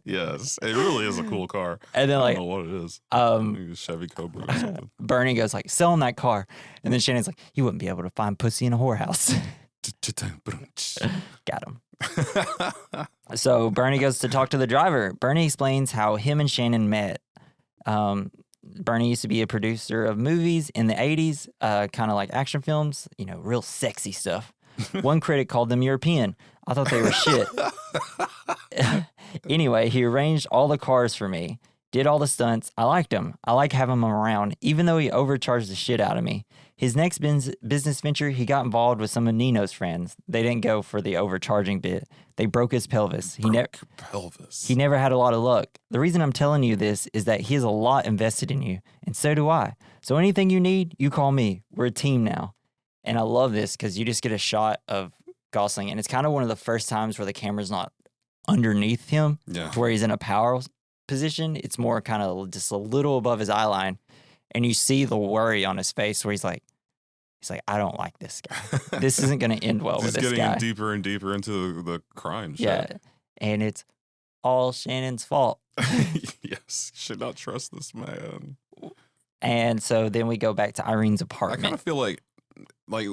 S2: Yes, it really is a cool car.
S1: And then
S2: I don't know what it is. Maybe a Chevy Cobra or something.
S1: Bernie goes like, sell him that car. And then Shannon's like, you wouldn't be able to find pussy in a whorehouse. Got him. So Bernie goes to talk to the driver. Bernie explains how him and Shannon met. Bernie used to be a producer of movies in the 80s, kind of like action films, real sexy stuff. One critic called them European. I thought they were shit. Anyway, he arranged all the cars for me, did all the stunts. I liked him. I like having him around, even though he overcharged the shit out of me. His next business venture, he got involved with some of Nino's friends. They didn't go for the overcharging bit. They broke his pelvis. He never had a lot of luck. The reason I'm telling you this is that he has a lot invested in you, and so do I. So anything you need, you call me. We're a team now. And I love this because you just get a shot of Gosling, and it's kind of one of the first times where the camera's not underneath him, to where he's in a power position. It's more kind of just a little above his eye line, and you see the worry on his face where he's like, I don't like this guy. This isn't going to end well with this guy.
S2: He's getting deeper and deeper into the crime shit.
S1: Yeah, and it's all Shannon's fault.
S2: Yes, should not trust this man.
S1: And so then we go back to Irene's apartment.
S2: I kind of feel like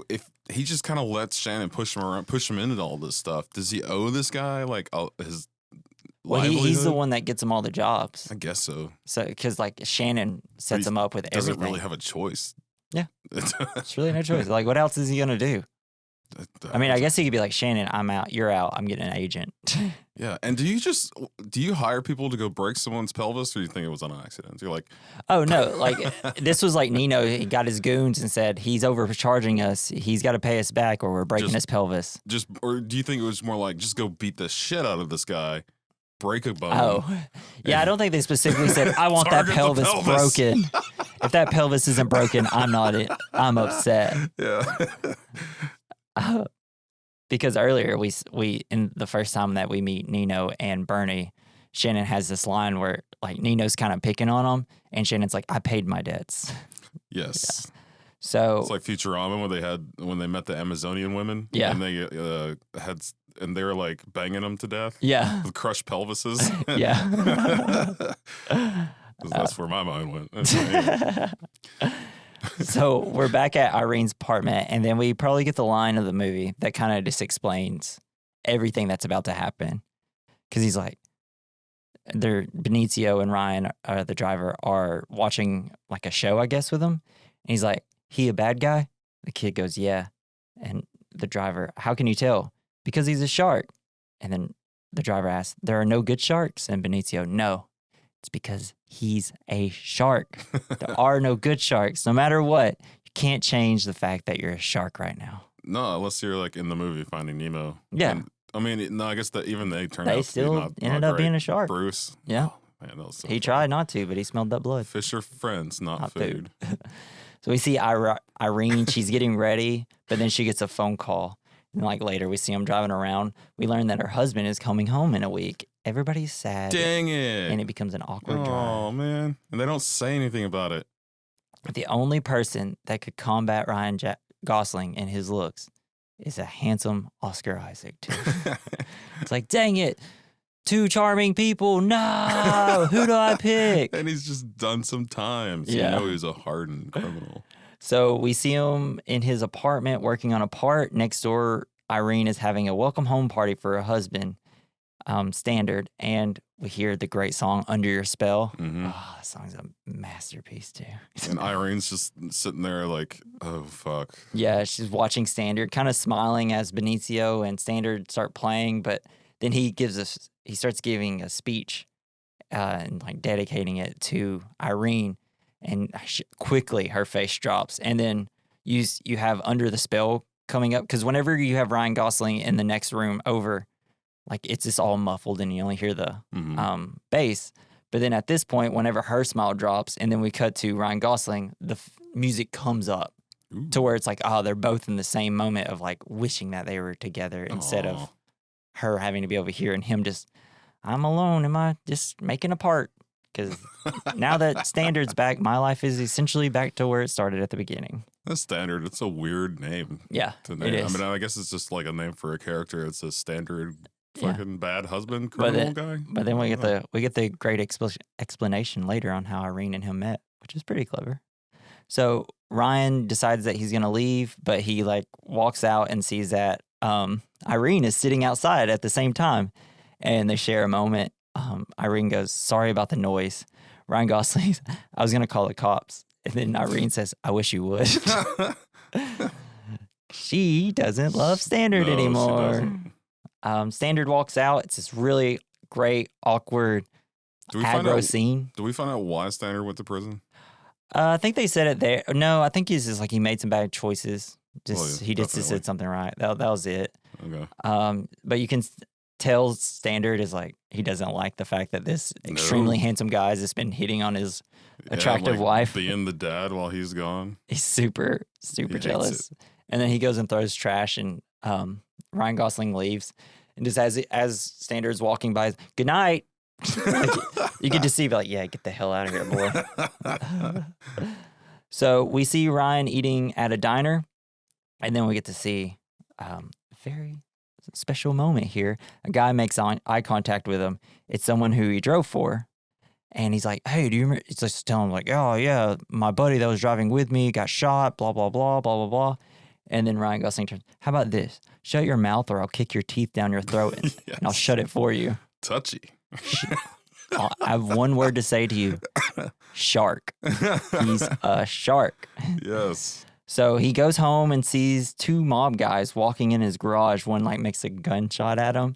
S2: if he just kind of lets Shannon push him into all this stuff, does he owe this guy his livelihood?
S1: He's the one that gets him all the jobs.
S2: I guess so.
S1: So because Shannon sets him up with everything.
S2: Doesn't really have a choice.
S1: Yeah, it's really no choice. Like, what else is he gonna do? I mean, I guess he could be like, Shannon, I'm out. You're out. I'm getting an agent.
S2: Yeah. And do you hire people to go break someone's pelvis, or do you think it was on accident? You're like,
S1: oh, no. Like, this was like Nino. He got his goons and said, he's overcharging us. He's got to pay us back or we're breaking his pelvis.
S2: Or do you think it was more like, just go beat the shit out of this guy, break a bone?
S1: Oh, yeah. I don't think they specifically said, I want that pelvis broken. If that pelvis isn't broken, I'm upset.
S2: Yeah.
S1: Because earlier we in the first time that we meet Nino and Bernie, Shannon has this line where like Nino's kind of picking on him, and Shannon's like, "I paid my debts."
S2: Yes.
S1: Yeah. So
S2: it's like Futurama when they met the Amazonian women.
S1: Yeah.
S2: And they they were like banging them to death.
S1: Yeah.
S2: With crushed pelvises.
S1: Yeah.
S2: That's where my mind went.
S1: So we're back at Irene's apartment, and then we probably get the line of the movie that kind of just explains everything that's about to happen. Because he's like, Benicio and Ryan, the driver, are watching like a show, I guess, with him. And he's like, he a bad guy? The kid goes, yeah. And the driver, how can you tell? Because he's a shark. And then the driver asks, there are no good sharks? And Benicio, no. It's because he's a shark. There are no good sharks. No matter what, you can't change the fact that you're a shark right now.
S2: No, unless you're like in the movie Finding Nemo.
S1: Yeah.
S2: And, I mean, no, I guess that even they turned out
S1: They
S2: to
S1: still
S2: be not
S1: ended up
S2: great.
S1: being a shark.
S2: Bruce.
S1: Yeah.
S2: Oh, man, that was so
S1: He
S2: funny.
S1: tried not to, but he smelled that blood.
S2: Fish are friends, not food.
S1: So we see Irene, she's getting ready, but then she gets a phone call. And like later we see them driving around. We learn that her husband is coming home in a week. Everybody's sad.
S2: Dang it.
S1: And it becomes an awkward drive.
S2: Oh, man. And they don't say anything about it.
S1: The only person that could combat Ryan Gosling in his looks is a handsome Oscar Isaac, too. It's like, dang it. Two charming people. No. Who do I pick?
S2: And he's just done some time. So
S1: Yeah.
S2: you know he's a hardened criminal.
S1: So we see him in his apartment working on a part. Next door, Irene is having a welcome home party for her husband, Standard. And we hear the great song, Under Your Spell.
S2: Mm-hmm.
S1: Oh, that song's a masterpiece, too.
S2: And Irene's just sitting there like, oh, fuck.
S1: Yeah, she's watching Standard, kind of smiling as Benicio and Standard start playing. But then he starts giving a speech and like dedicating it to Irene. And quickly her face drops. And then you have Under the Spell coming up. Because whenever you have Ryan Gosling in the next room over, like it's just all muffled and you only hear the bass. But then at this point, whenever her smile drops and then we cut to Ryan Gosling, the music comes up. Ooh. To where it's like, oh, they're both in the same moment of like wishing that they were together instead of her having to be over here and him just, I'm alone. Am I just making a part? Because now that Standard's back, my life is essentially back to where it started at the beginning.
S2: That's Standard. It's a weird name.
S1: Yeah,
S2: it is. I mean, I guess it's just like a name for a character. It's a standard fucking bad husband criminal guy.
S1: But then we get the great explanation later on how Irene and him met, which is pretty clever. So Ryan decides that he's gonna leave, but he like walks out and sees that Irene is sitting outside at the same time, and they share a moment. Irene goes, sorry about the noise. Ryan Gosling, I was going to call the cops. And then Irene says, I wish you would. She doesn't love Standard anymore. Standard walks out. It's this really great, awkward aggro scene.
S2: Do we find out why Standard went to prison?
S1: I think they said it there. No, I think he's just like he made some bad choices. He just said something right. That was it.
S2: Okay.
S1: But you can tell Standard is like he doesn't like the fact that this extremely handsome guy has just been hitting on his attractive wife,
S2: being the dad while he's gone.
S1: He's super jealous, and then he goes and throws trash, and Ryan Gosling leaves, and just as Standard's walking by, good night. Like, you get to see like, yeah, get the hell out of here, boy. So we see Ryan eating at a diner, and then we get to see very special moment here. A guy makes eye contact with him. It's someone who he drove for. And he's like, hey, do you remember? It's just telling him like, oh, yeah, my buddy that was driving with me got shot, blah, blah, blah, blah, blah, blah. And then Ryan Gosling turns, how about this? Shut your mouth or I'll kick your teeth down your throat and I'll shut it for you.
S2: Touchy.
S1: I have one word to say to you. Shark. He's a shark.
S2: Yes.
S1: So he goes home and sees two mob guys walking in his garage. One like makes a gunshot at him.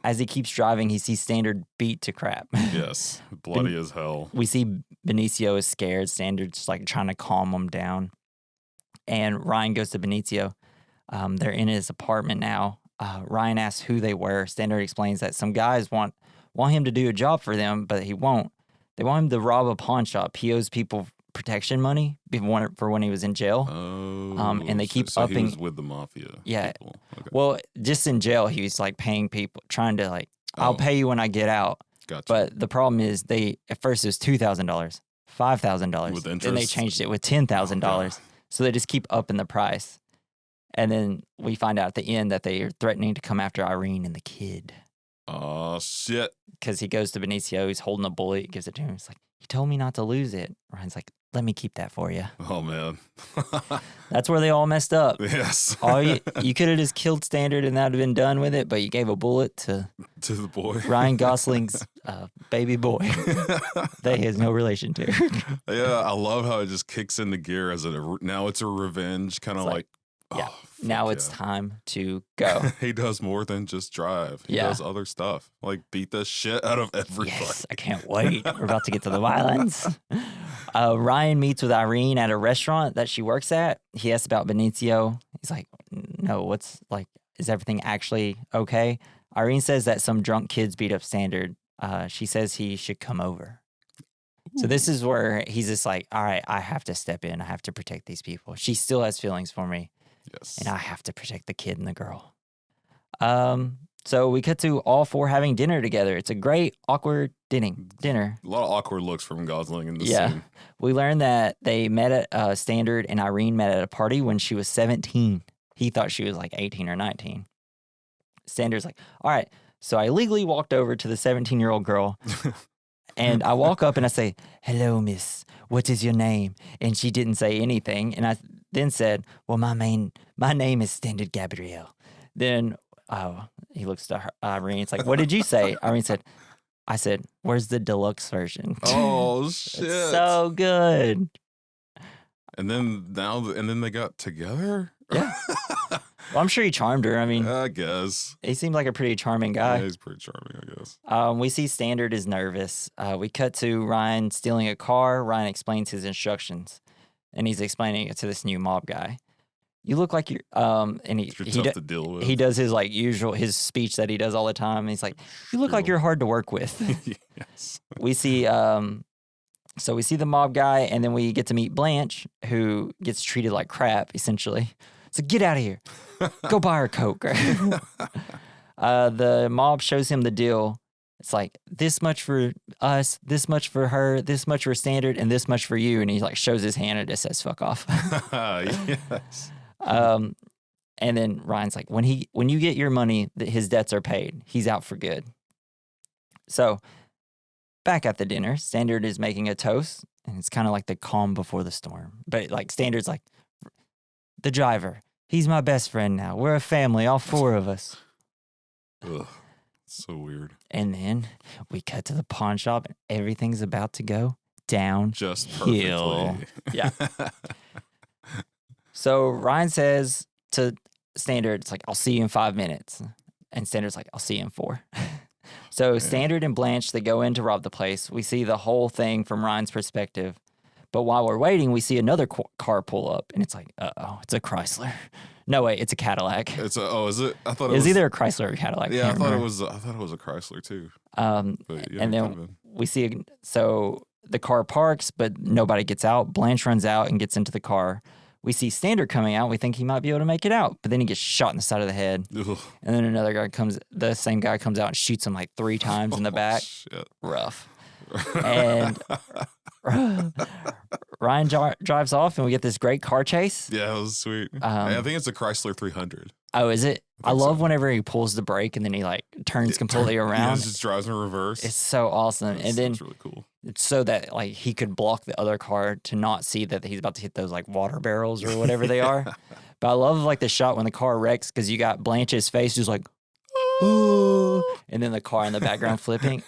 S1: As he keeps driving, he sees Standard beat to crap.
S2: Yes, bloody as hell.
S1: We see Benicio is scared. Standard's like trying to calm him down. And Ryan goes to Benicio. They're in his apartment now. Ryan asks who they were. Standard explains that some guys want him to do a job for them, but he won't. They want him to rob a pawn shop. He owes people protection money for when he was in jail.
S2: Oh,
S1: and they keep
S2: so
S1: upping.
S2: he was with the mafia.
S1: Yeah.
S2: People. Okay.
S1: Well, just in jail, he was like paying people, trying to like, I'll pay you when I get out.
S2: Gotcha.
S1: But the problem is at first it was $2,000, $5,000.
S2: With interest.
S1: Then they changed it with $10,000. So they just keep upping the price. And then we find out at the end that they are threatening to come after Irene and the kid.
S2: Oh, shit.
S1: Because he goes to Benicio, he's holding a bullet, gives it to him. He's like, you told me not to lose it. Ryan's like, let me keep that for you.
S2: Oh, man.
S1: That's where they all messed up.
S2: Yes.
S1: You could have just killed Standard and that would have been done with it, but you gave a bullet to
S2: the boy.
S1: Ryan Gosling's baby boy that he has no relation to.
S2: Yeah, I love how it just kicks into gear as now it's a revenge, kind of like,
S1: yeah. Now it's time to go.
S2: He does more than just drive. He does other stuff, like beat the shit out of everybody.
S1: Yes, I can't wait. We're about to get to the violence. Ryan meets with Irene at a restaurant that she works at. He asks about Benicio. He's like, no, is everything actually okay? Irene says that some drunk kids beat up Standard. She says he should come over. So this is where he's just like, all right, I have to step in. I have to protect these people. She still has feelings for me.
S2: Yes.
S1: And I have to protect the kid and the girl. So we cut to all four having dinner together. It's a great, awkward dinner.
S2: A lot of awkward looks from Gosling in this scene.
S1: We learned that they met at Standard and Irene met at a party when she was 17. He thought she was like 18 or 19. Standard's like, all right. So I illegally walked over to the 17-year-old girl. And I walk up and I say, hello, miss. What is your name? And she didn't say anything. And I then said, well, my name is Standard Gabrielle. Then he looks to Irene. It's like, what did you say? Irene said, I said, where's the deluxe version?
S2: Oh, shit.
S1: It's so good.
S2: And then they got together?
S1: Yeah. Well, I'm sure he charmed her. I mean,
S2: I guess.
S1: He seemed like a pretty charming guy.
S2: Yeah, he's pretty charming, I guess.
S1: We see Standard is nervous. We cut to Ryan stealing a car. Ryan explains his instructions, and he's explaining it to this new mob guy. You look like you're, and he
S2: tough to deal with.
S1: He does his his speech that he does all the time. And he's like, you look like you're hard to work with.
S2: Yes.
S1: We see, so we see the mob guy, and then we get to meet Blanche, who gets treated like crap, essentially. So get out of here. Go buy her Coke. The mob shows him the deal. It's like this much for us, this much for her, this much for Standard, and this much for you. And he like shows his hand and it says "fuck off."
S2: Yes.
S1: And then Ryan's like, when you get your money, his debts are paid. He's out for good. So back at the dinner, Standard is making a toast, and it's kind of like the calm before the storm. But like Standard's like, the driver, he's my best friend now. We're a family, all four of us.
S2: Ugh, so weird.
S1: And then we cut to the pawn shop, and everything's about to go down.
S2: Just perfectly.
S1: Yeah. So Ryan says to Standard, it's like, I'll see you in 5 minutes. And Standard's like, I'll see you in 4. So Standard and Blanche, they go in to rob the place. We see the whole thing from Ryan's perspective. But while we're waiting, we see another car pull up, and it's like, uh-oh, it's a Chrysler. No, wait, it's a Cadillac.
S2: Is it? I thought
S1: it was either a Chrysler or a Cadillac.
S2: Yeah, I thought it was a Chrysler too.
S1: But, yeah, and then we see, so the car parks, but nobody gets out. Blanche runs out and gets into the car. We see Standard coming out. We think he might be able to make it out, but then he gets shot in the side of the head.
S2: Ugh.
S1: And then the same guy comes out and shoots him like 3 times in the back.
S2: Shit.
S1: Rough. And Ryan drives off, and we get this great car chase.
S2: Yeah, it was sweet. I think it's a Chrysler 300.
S1: Oh, is it? I love whenever he pulls the brake and then he like turns completely around.
S2: Yeah, just drives in reverse.
S1: It's so awesome. And then
S2: it's really cool.
S1: It's so that like he could block the other car to not see that he's about to hit those like water barrels or whatever they are. But I love like the shot when the car wrecks because you got Blanche's face just like, ooh, and then the car in the background flipping.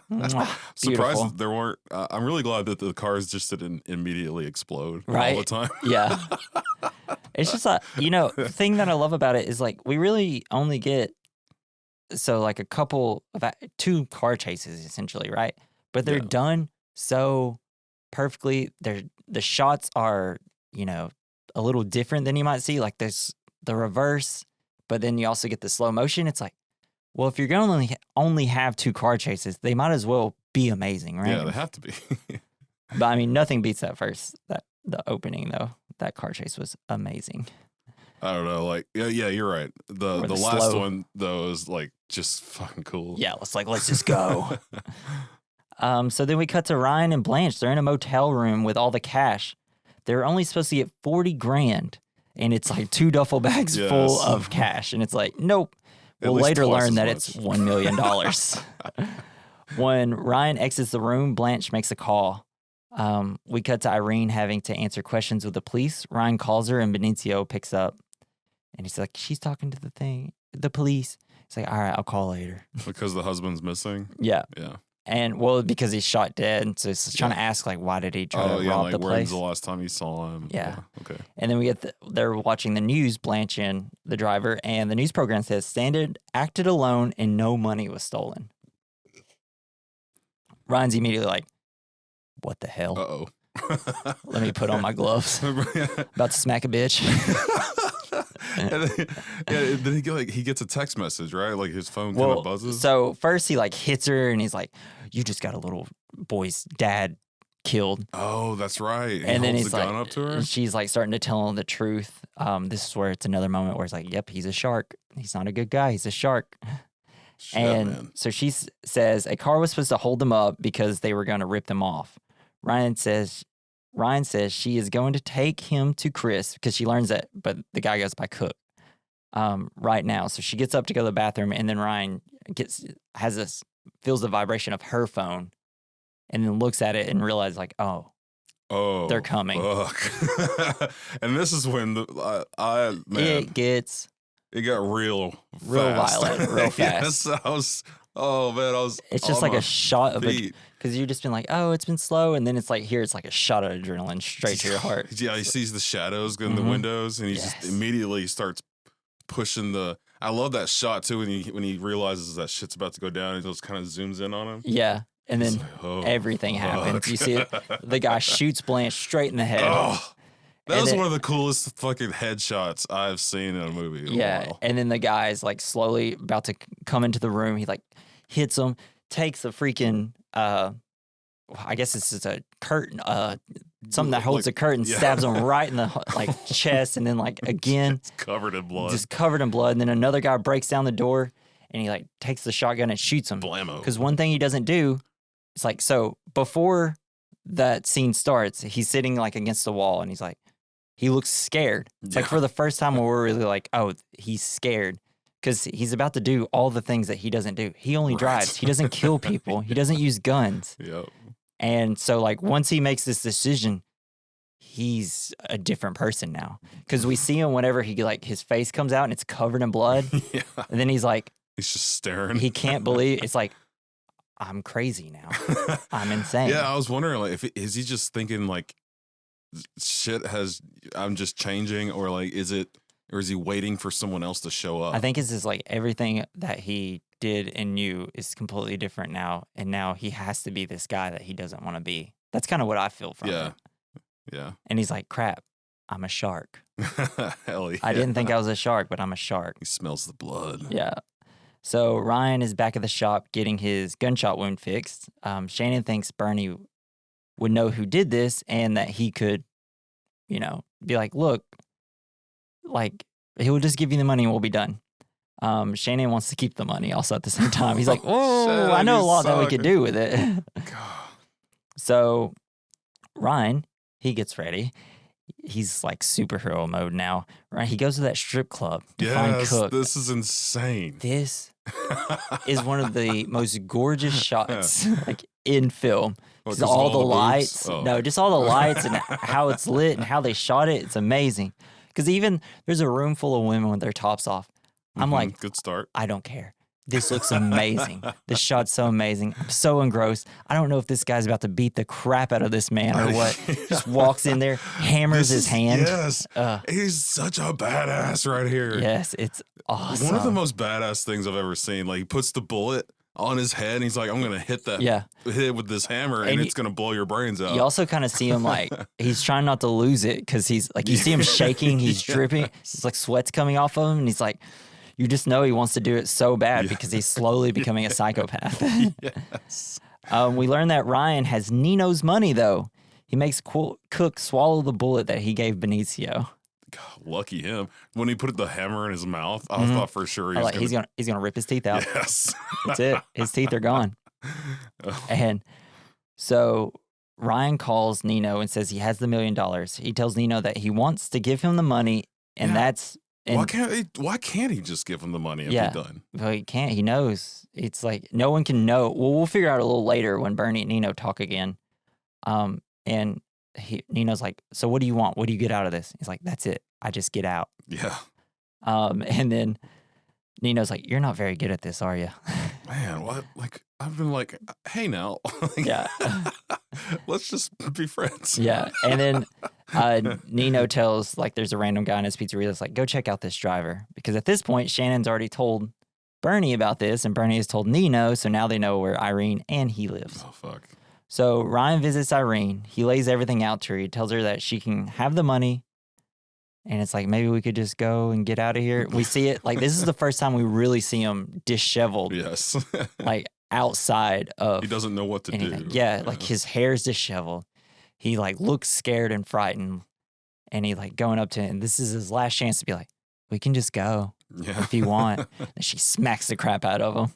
S1: Beautiful.
S2: Surprised there weren't. I'm really glad that the cars just didn't immediately explode
S1: right?
S2: all the time.
S1: Yeah. It's just like, the thing that I love about it is like we really only get like a couple of 2 car chases essentially, right? But they're done so perfectly. The shots are, a little different than you might see. Like there's the reverse, but then you also get the slow motion. It's like, well, if you're going to only have 2 car chases, they might as well be amazing, right?
S2: Yeah, they have to be.
S1: But I mean, nothing beats the opening though. That car chase was amazing.
S2: I don't know, like yeah, you're right. The last one though is like just fucking cool.
S1: Yeah, let's just go. So then we cut to Ryan and Blanche. They're in a motel room with all the cash. They're only supposed to get $40,000, and it's like 2 duffel bags full of cash. And it's like, nope. We'll later learn that it's $1 million. When Ryan exits the room, Blanche makes a call. We cut to Irene having to answer questions with the police. Ryan calls her, and Benicio picks up. And he's like, she's talking to the police. He's like, all right, I'll call later.
S2: Because the husband's missing?
S1: Yeah.
S2: Yeah.
S1: And, because he's shot dead. So it's trying to ask, like, why did he try to rob the place?
S2: When's the last time you saw him?
S1: Yeah.
S2: Okay.
S1: And then we get they're watching the news, Blanche and the driver, and the news program says, Standard acted alone and no money was stolen. Ryan's immediately like, what the hell?
S2: Uh-oh.
S1: Let me put on my gloves. About to smack a bitch.
S2: And then he gets a text message, right? Like his phone kind of buzzes.
S1: So first he like hits her and he's like, you just got a little boy's dad killed.
S2: Oh, that's right.
S1: And then he's
S2: the gun up to her.
S1: She's like starting to tell him the truth. This is where it's another moment where it's like, yep, he's a shark. He's not a good guy. He's a shark. Man. So she says a car was supposed to hold them up because they were going to rip them off. Ryan says she is going to take him to Chris because she learns that, but the guy goes by Cook right now. So she gets up to go to the bathroom, and then Ryan feels the vibration of her phone, and then looks at it and realizes like, oh, they're coming.
S2: Fuck. And this is when it got real
S1: violent, real fast.
S2: Yes,
S1: It's just like a shot of it, because you've just been like, oh, it's been slow, and then it's like here, it's like a shot of adrenaline straight to your heart.
S2: Yeah, he sees the shadows in the windows, and he just immediately starts pushing the. I love that shot too when he realizes that shit's about to go down, and he just kind of zooms in on him.
S1: Yeah, and then everything happens. You see it, the guy shoots Blanche straight in the head.
S2: Oh. That was one of the coolest fucking headshots I've seen in a movie.
S1: And then the guy's like slowly about to come into the room. He like hits him, takes a freaking, I guess this is a curtain, something that holds a curtain, stabs him right in the like chest, and then like again,
S2: it's covered in blood.
S1: Just covered in blood. And then another guy breaks down the door, and he like takes the shotgun and shoots him.
S2: Blammo.
S1: Because one thing he doesn't do, it's like, so before that scene starts, he's sitting like against the wall, and he's like, he looks scared. It's like for the first time where we're really like, oh, he's scared. Because he's about to do all the things that he doesn't do. He only drives. He doesn't kill people. He doesn't use guns.
S2: Yep.
S1: And so like once he makes this decision, he's a different person now. Because we see him whenever he like his face comes out and it's covered in blood.
S2: Yeah.
S1: And then he's like,
S2: he's just staring.
S1: He can't believe it's like, I'm crazy now. I'm insane.
S2: Yeah, I was wondering like is he just thinking like I'm just changing, or like is he waiting for someone else to show up?
S1: I think it's just like everything that he did and knew is completely different now, and now he has to be this guy that he doesn't want to be. That's kind of what I feel from it.
S2: Yeah.
S1: And he's like, crap, I'm a shark.
S2: Hell yeah.
S1: I didn't think I was a shark, but I'm a shark.
S2: He smells the blood.
S1: Yeah. So Ryan is back at the shop getting his gunshot wound fixed. Shannon thinks Bernie would know who did this and that he could, be like, look, like, he will just give you the money and we'll be done. Shannon wants to keep the money also at the same time. He's like, oh, I know a lot that we could do with it. So Ryan, he gets ready. He's like superhero mode now. Right? He goes to that strip club to find Cook.
S2: This is insane.
S1: This is one of the most gorgeous shots like in film. Just all the lights. No, just all the lights and how it's lit and how they shot it. It's amazing. Because even there's a room full of women with their tops off. I'm like,
S2: good start.
S1: I don't care. this looks amazing. This shot's so amazing. I'm so engrossed. I don't know if this guy's about to beat the crap out of this man or what. Just walks in there, hammers his hand.
S2: Yes. He's such a badass right here.
S1: Yes, it's awesome.
S2: One of the most badass things I've ever seen. Like, he puts the bullet on his head and he's like, I'm going to hit it with this hammer and it's going to blow your brains out.
S1: You also kind of see him like, he's trying not to lose it because he's like, you see him shaking, he's dripping, it's like sweat's coming off of him and he's like, you just know he wants to do it so bad because he's slowly becoming a psychopath.
S2: Yes.
S1: We learn that Ryan has Nino's money though. He makes Cook swallow the bullet that he gave Benicio.
S2: God, lucky him. When he put the hammer in his mouth, I thought for sure
S1: he's gonna rip his teeth out.
S2: Yes.
S1: That's it. His teeth are gone. And so Ryan calls Nino and says he has the $1 million. He tells Nino that he wants to give him the money, and that's
S2: why can't he just give him the money and be done?
S1: Well, he can't. He knows. It's like no one can know. Well, we'll figure out a little later when Bernie and Nino talk again. And Nino's like, so what do you want? What do you get out of this? He's like, that's it. I just get out.
S2: Yeah.
S1: And then Nino's like, you're not very good at this, are you?
S2: Man, what? Like, I've been like, hey now.
S1: Yeah.
S2: Let's just be friends.
S1: Yeah. And then Nino tells, like, there's a random guy in his pizzeria that's like, go check out this driver. Because at this point, Shannon's already told Bernie about this, and Bernie has told Nino, so now they know where Irene and he lives.
S2: Oh, fuck.
S1: So Ryan visits Irene. He lays everything out to her. He tells her that she can have the money. And it's like, maybe we could just go and get out of here. We see it. Like, this is the first time we really see him disheveled.
S2: Yes.
S1: Like, outside of
S2: he doesn't know what to
S1: anything.
S2: do.
S1: Yeah, like his hair's disheveled. He like looks scared and frightened. And he like going up to him. This is his last chance to be like, we can just go if you want. And she smacks the crap out of him.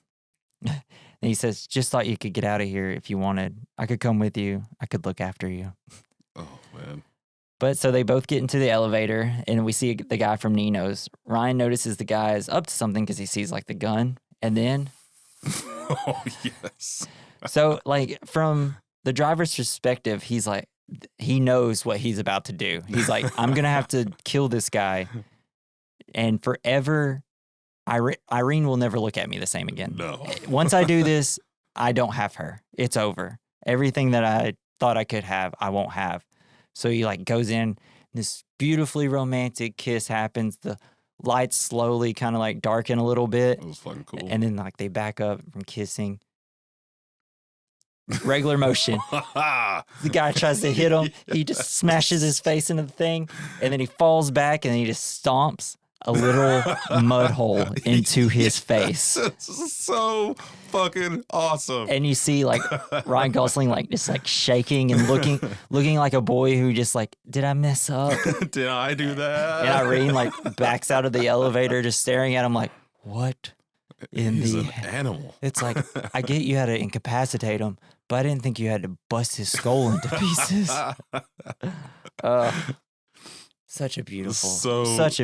S1: And he says, just thought you could get out of here if you wanted. I could come with you. I could look after you.
S2: Oh, man.
S1: But so they both get into the elevator, and we see the guy from Nino's. Ryan notices the guy is up to something because he sees like the gun. And then...
S2: Oh, yes.
S1: So, like, from the driver's perspective, he's like, he knows what he's about to do. He's like, I'm going to have to kill this guy. And forever, Irene will never look at me the same again.
S2: No.
S1: Once I do this, I don't have her. It's over. Everything that I thought I could have, I won't have. So he, like, goes in. This beautifully romantic kiss happens. The lights slowly kind of, like, darken a little bit.
S2: It was fucking cool.
S1: And then, like, they back up from kissing. Regular motion. The guy tries to hit him. He just smashes his face into the thing, and then he falls back, and then he just stomps a little mud hole into his face.
S2: It's so fucking awesome.
S1: And you see like Ryan Gosling like just like shaking and looking like a boy who just like, did I mess up?
S2: Did I do that?
S1: And Irene like backs out of the elevator just staring at him like, what?
S2: He's an animal.
S1: It's like, I get you had to incapacitate him, but I didn't think you had to bust his skull into pieces. Such a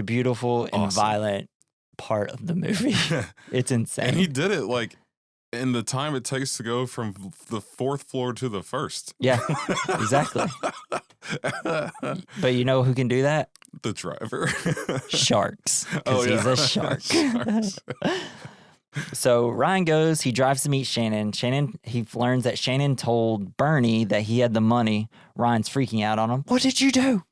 S1: beautiful and violent part of the movie. It's insane.
S2: And he did it like in the time it takes to go from the 4th floor to the 1st.
S1: Yeah, exactly. But you know who can do that?
S2: The driver.
S1: Sharks. Because he's a shark. So Ryan goes, he drives to meet Shannon. He learns that Shannon told Bernie that he had the money. Ryan's freaking out on him. What did you do?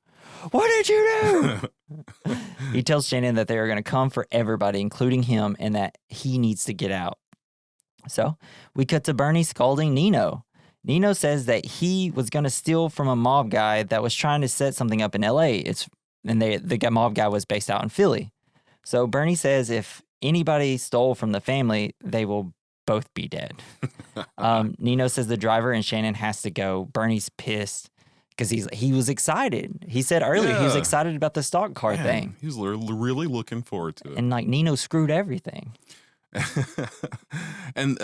S1: What did you do? He tells Shannon that they are going to come for everybody, including him, and that he needs to get out. So we cut to Bernie scalding Nino. Nino says that he was going to steal from a mob guy that was trying to set something up in L.A. The mob guy was based out in Philly. So Bernie says if anybody stole from the family, they will both be dead. Nino says the driver and Shannon has to go. Bernie's pissed. Because he was excited. He said earlier he was excited about the stock car thing.
S2: He was really looking forward to it.
S1: And like Nino screwed everything.
S2: And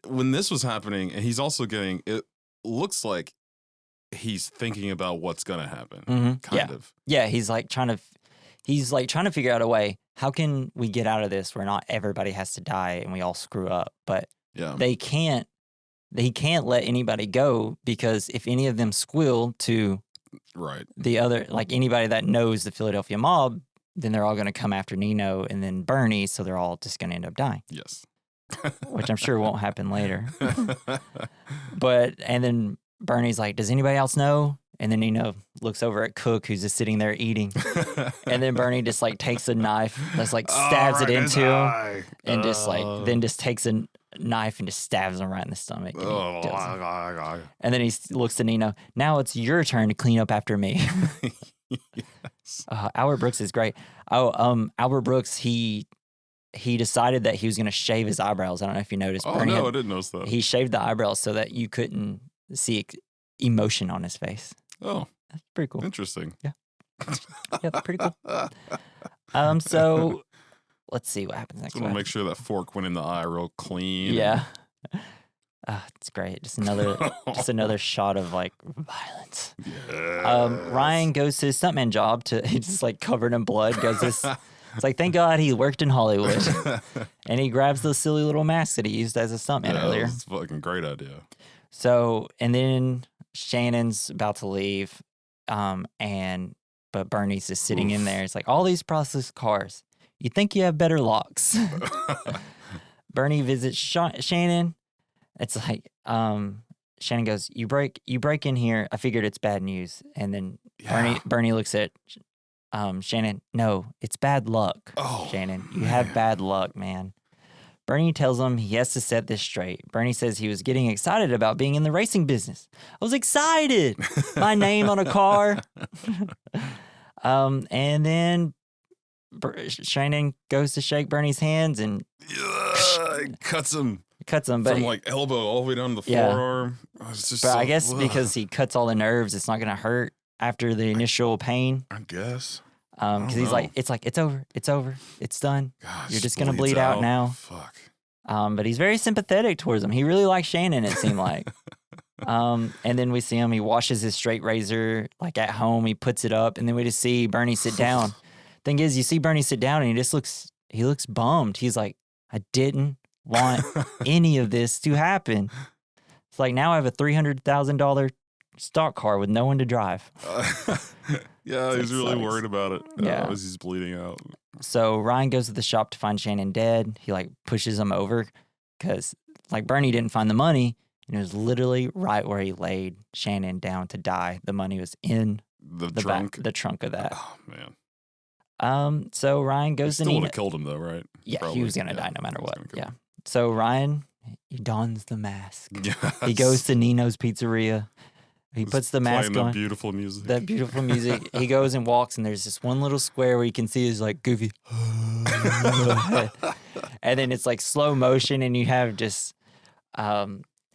S2: when this was happening, and he's also getting, it looks like he's thinking about what's going to happen. Kind of. Yeah,
S1: he's trying to figure out a way. How can we get out of this where not everybody has to die and we all screw up? But he can't let anybody go because if any of them squeal to the other, like anybody that knows the Philadelphia mob, then they're all going to come after Nino and then Bernie, so they're all just going to end up dying.
S2: Yes.
S1: which I'm sure won't happen later. And then Bernie's like, does anybody else know? And then Nino looks over at Cook, who's just sitting there eating. And then Bernie just like takes a knife, that's like stabs it into him, and then just takes a knife and just stabs him right in the stomach. And then he looks to Nino. Now it's your turn to clean up after me.
S2: Yes.
S1: Albert Brooks is great. Albert Brooks, he decided that he was going to shave his eyebrows. I don't know if you noticed.
S2: Oh, no, I didn't notice that.
S1: He shaved the eyebrows so that you couldn't see emotion on his face.
S2: Oh.
S1: That's pretty cool.
S2: Interesting.
S1: Yeah. Yeah, pretty cool. So let's see what happens next.
S2: I'm going to make sure that fork went in the eye real clean.
S1: Yeah. It's great. Just another shot of like violence.
S2: Yes.
S1: Ryan goes to his stuntman job he's just like covered in blood. It's like, thank God he worked in Hollywood. And he grabs the silly little mask that he used as a stuntman earlier.
S2: That's a fucking great idea.
S1: So, and then Shannon's about to leave, but Bernie's just sitting in there. It's like, all these processed cars. You think you have better locks. Bernie visits Shannon. It's like, Shannon goes, you break in here. I figured it's bad news. And then Bernie looks at Shannon. No, it's bad luck. Shannon, you have bad luck, man. Bernie tells him he has to set this straight. Bernie says he was getting excited about being in the racing business. I was excited. My name on a car. And then Shannon goes to shake Bernie's hands and
S2: cuts him.
S1: But
S2: from like elbow all the way down to the forearm. It's just
S1: I guess because he cuts all the nerves, it's not going to hurt after the initial pain.
S2: I guess.
S1: Because he's like, it's over, it's done.
S2: Gosh,
S1: you're just going to bleed out now.
S2: Fuck.
S1: But he's very sympathetic towards him. He really likes Shannon, it seemed like. And then we see him, he washes his straight razor like at home, he puts it up, and then we just see Bernie sit down. Thing is, you see Bernie sit down and he looks bummed. He's like, I didn't want any of this to happen. It's like, now I have a $300,000 stock car with no one to drive.
S2: Yeah, he's really worried about it.
S1: Yeah,
S2: as he's bleeding out.
S1: So Ryan goes to the shop to find Shannon dead. He like pushes him over because like Bernie didn't find the money, and it was literally right where he laid Shannon down to die. The money was in the trunk of that.
S2: Oh man.
S1: So Ryan goes to
S2: Nino.
S1: Nino.
S2: Would have killed him though, right?
S1: Yeah,
S2: Probably.
S1: He was gonna die no matter what. Yeah. So Ryan, he dons the mask.
S2: Yes.
S1: He goes to Nino's Pizzeria. He puts the mask on.
S2: Beautiful music.
S1: That beautiful music. He goes and walks, and there's this one little square where you can see his like goofy. And then it's like slow motion, and you have just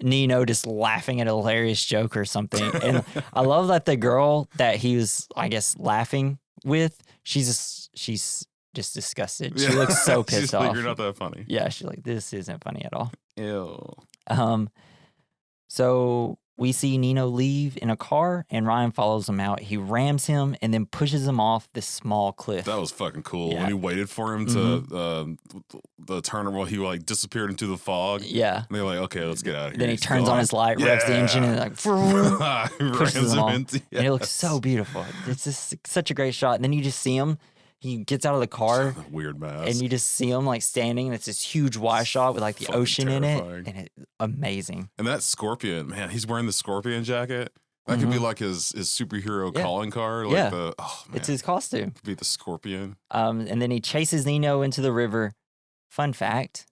S1: Nino just laughing at a hilarious joke or something. And I love that the girl that he was, I guess, laughing with, she's just disgusted. She looks so pissed off.
S2: Like, you're not that funny.
S1: Yeah, she's like, this isn't funny at all.
S2: Ew.
S1: So we see Nino leave in a car, and Ryan follows him out. He rams him and then pushes him off this small cliff.
S2: That was fucking cool.
S1: Yeah.
S2: When he waited for him to the turn while he like disappeared into the fog.
S1: Yeah.
S2: And they're like, okay, let's get out of here.
S1: Then he turns on his light, revs the engine, and like pushes him off. And it looks so beautiful. It's just such a great shot. And then you just see him. He gets out of the car.
S2: Weird mask.
S1: And you just see him like standing, and it's this huge wide shot with like the ocean
S2: terrifying.
S1: in it. And it's amazing.
S2: And that scorpion, man, he's wearing the scorpion jacket. That could be like his superhero calling card. Like
S1: it's his costume.
S2: Could be the scorpion.
S1: And then he chases Nino into the river. Fun fact.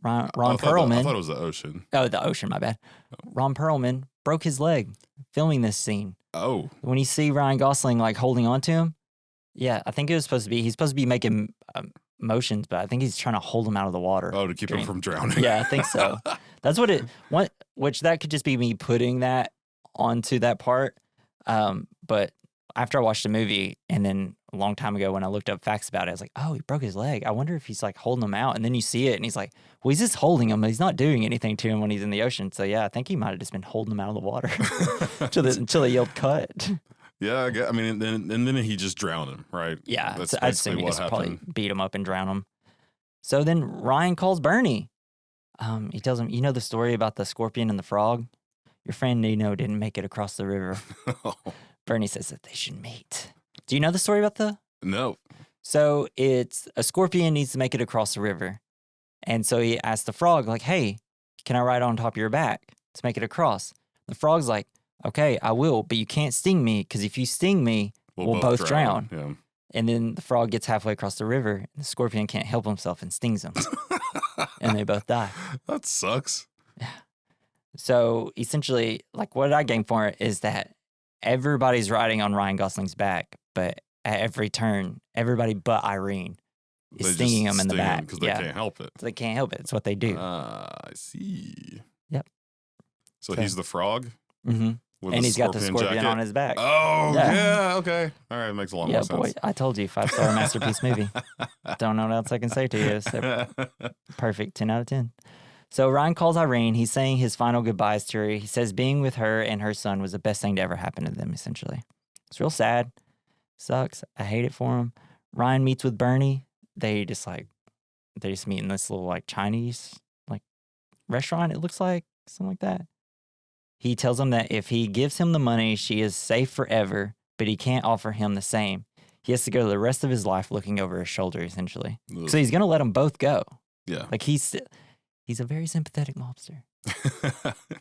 S1: Ron Perlman.
S2: I thought it was the ocean.
S1: Oh, the ocean, my bad. Ron Perlman broke his leg filming this scene.
S2: Oh.
S1: When you see Ryan Gosling like holding on to him, yeah, I think he's supposed to be making motions, but I think he's trying to hold him out of the water.
S2: Oh, to keep him from drowning.
S1: Yeah, I think so. That's which that could just be me putting that onto that part. But after I watched the movie, and then a long time ago when I looked up facts about it, I was like, oh, he broke his leg. I wonder if he's like holding him out. And then you see it, and he's like, well, he's just holding him. He's not doing anything to him when he's in the ocean. So yeah, I think he might have just been holding him out of the water until they yelled cut.
S2: Yeah, I mean, and then he just drowned him, right?
S1: Yeah,
S2: that's
S1: I'd assume he just probably beat him up and drown him. So then Ryan calls Bernie. He tells him, you know the story about the scorpion and the frog? Your friend Nino didn't make it across the river. Bernie says that they should meet. Do you know the story about
S2: No.
S1: So it's a scorpion needs to make it across the river. And so he asked the frog, like, hey, can I ride on top of your back to make it across? The frog's like, okay, I will, but you can't sting me because if you sting me, we'll both drown.
S2: Yeah.
S1: And then the frog gets halfway across the river, and the scorpion can't help himself and stings him. And they both die.
S2: That sucks.
S1: Yeah. So essentially, like what I gain for it is that everybody's riding on Ryan Gosling's back, but at every turn, everybody but Irene is stinging him in the back.
S2: Because they can't help it.
S1: They can't help it. It's what they do.
S2: I see.
S1: Yep.
S2: So he's the frog?
S1: Mm-hmm. And he's got the scorpion on his back.
S2: Oh, yeah. Okay. All right. It makes a lot more sense.
S1: Boy, I told you, 5-star masterpiece movie. Don't know what else I can say to you. So perfect, 10 out of 10. So Ryan calls Irene. He's saying his final goodbyes to her. He says being with her and her son was the best thing to ever happen to them, essentially. It's real sad. Sucks. I hate it for him. Ryan meets with Bernie. They just meet in this little like Chinese like restaurant, it looks like. Something like that. He tells him that if he gives him the money, she is safe forever, but he can't offer him the same. He has to go the rest of his life looking over his shoulder, essentially. Ugh. So he's going to let them both go.
S2: Yeah.
S1: Like he's a very sympathetic mobster.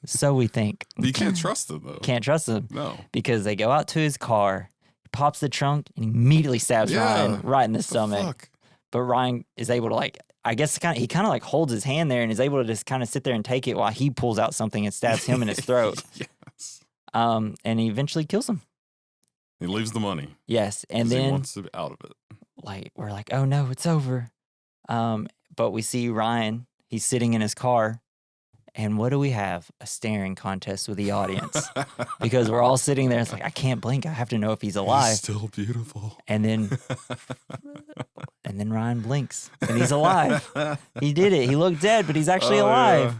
S1: So we think.
S2: But you can't trust him, though.
S1: Can't trust him.
S2: No.
S1: Because they go out to his car, he pops the trunk, and immediately stabs Ryan right in the stomach.
S2: Fuck? But
S1: Ryan is able to like, I guess he kind of like holds his hand there and is able to just kind of sit there and take it while he pulls out something and stabs him in his throat.
S2: Yes.
S1: And he eventually kills him.
S2: He leaves the money.
S1: Yes. And then
S2: he wants to out of it.
S1: Like, we're like, oh no, it's over. But we see Ryan, he's sitting in his car. And what do we have? A staring contest with the audience. Because we're all sitting there. It's like, I can't blink. I have to know if he's alive.
S2: He's still beautiful.
S1: And then Ryan blinks and he's alive. He did it. He looked dead, but he's actually alive.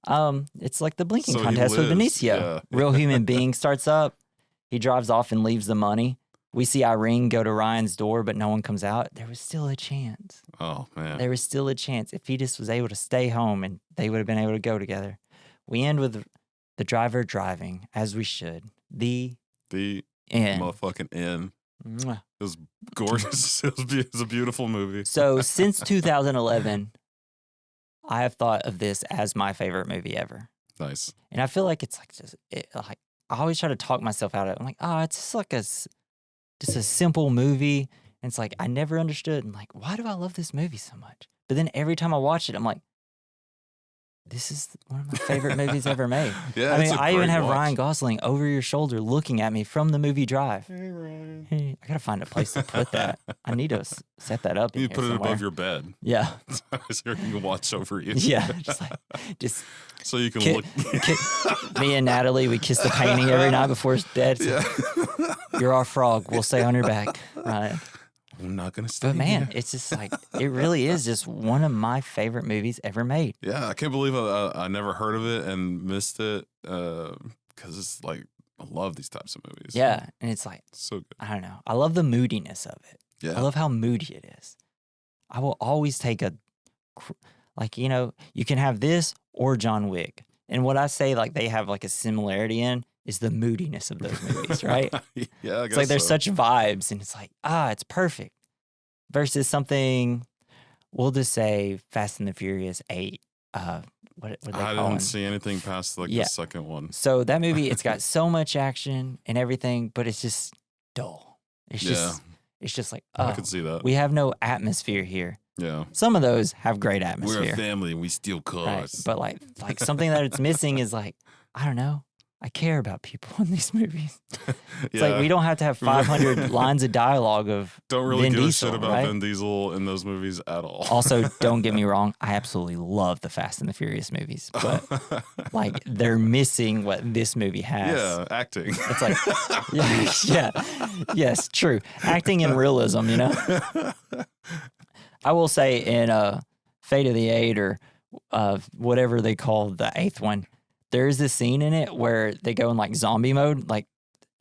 S1: Yeah. It's like the blinking contest with Benicio. Yeah. Real human being starts up. He drives off and leaves the money. We see Irene go to Ryan's door, but no one comes out. There was still a chance.
S2: Oh, man.
S1: There was still a chance. If he just was able to stay home and they would have been able to go together. We end with the driver driving, as we should. The end.
S2: Motherfucking end. Mwah. It was gorgeous. It was a beautiful movie.
S1: So since 2011, I have thought of this as my favorite movie ever.
S2: Nice.
S1: And I feel like it's like I always try to talk myself out of it. I'm like, it's just like just a simple movie. And it's like, I never understood. And like, why do I love this movie so much? But then every time I watch it, I'm like, this is one of my favorite movies ever made.
S2: Yeah,
S1: I mean, I even have Ryan Gosling over your shoulder looking at me from the movie Drive.
S2: Hey, Ryan.
S1: Hey, I got to find a place to put that. I need to set that up.
S2: You put it above your bed.
S1: Yeah.
S2: So you can watch over you.
S1: Yeah. Just
S2: so you can look.
S1: Me and Natalie, we kiss the painting every night before bed. So yeah. You're our frog. We'll stay on your back, Ryan.
S2: I'm not going to stay.
S1: But man, it's just like, it really is just one of my favorite movies ever made.
S2: Yeah, I can't believe I never heard of it and missed it because it's like, I love these types of movies.
S1: Yeah, and it's like,
S2: so good.
S1: I don't know. I love the moodiness of it.
S2: Yeah.
S1: I love how moody it is. I will always take you can have this or John Wick. And what I say, like, they have like a similarity in is the moodiness of those movies, right?
S2: Yeah, I guess
S1: it's like there's such vibes, and it's like, it's perfect. Versus something, we'll just say Fast and the Furious 8. What they
S2: I
S1: call
S2: didn't see anything past the second one.
S1: So that movie, it's got so much action and everything, but it's just dull. It's just like,
S2: I can see that.
S1: We have no atmosphere here.
S2: Yeah.
S1: Some of those have great atmosphere.
S2: We're a family and we steal cars.
S1: Right. But like something that it's missing is like, I don't know. I care about people in these movies. It's like we don't have to have 500 lines of dialogue of
S2: don't really
S1: Vin
S2: give
S1: Diesel,
S2: a shit about
S1: right?
S2: Vin Diesel in those movies at all.
S1: Also, don't get me wrong, I absolutely love the Fast and the Furious movies, but like they're missing what this movie has.
S2: Yeah, acting.
S1: It's like, yes, true. Acting and realism, you know? I will say in Fate of the Eight or whatever they call the eighth one, there's this scene in it where they go in like zombie mode, like,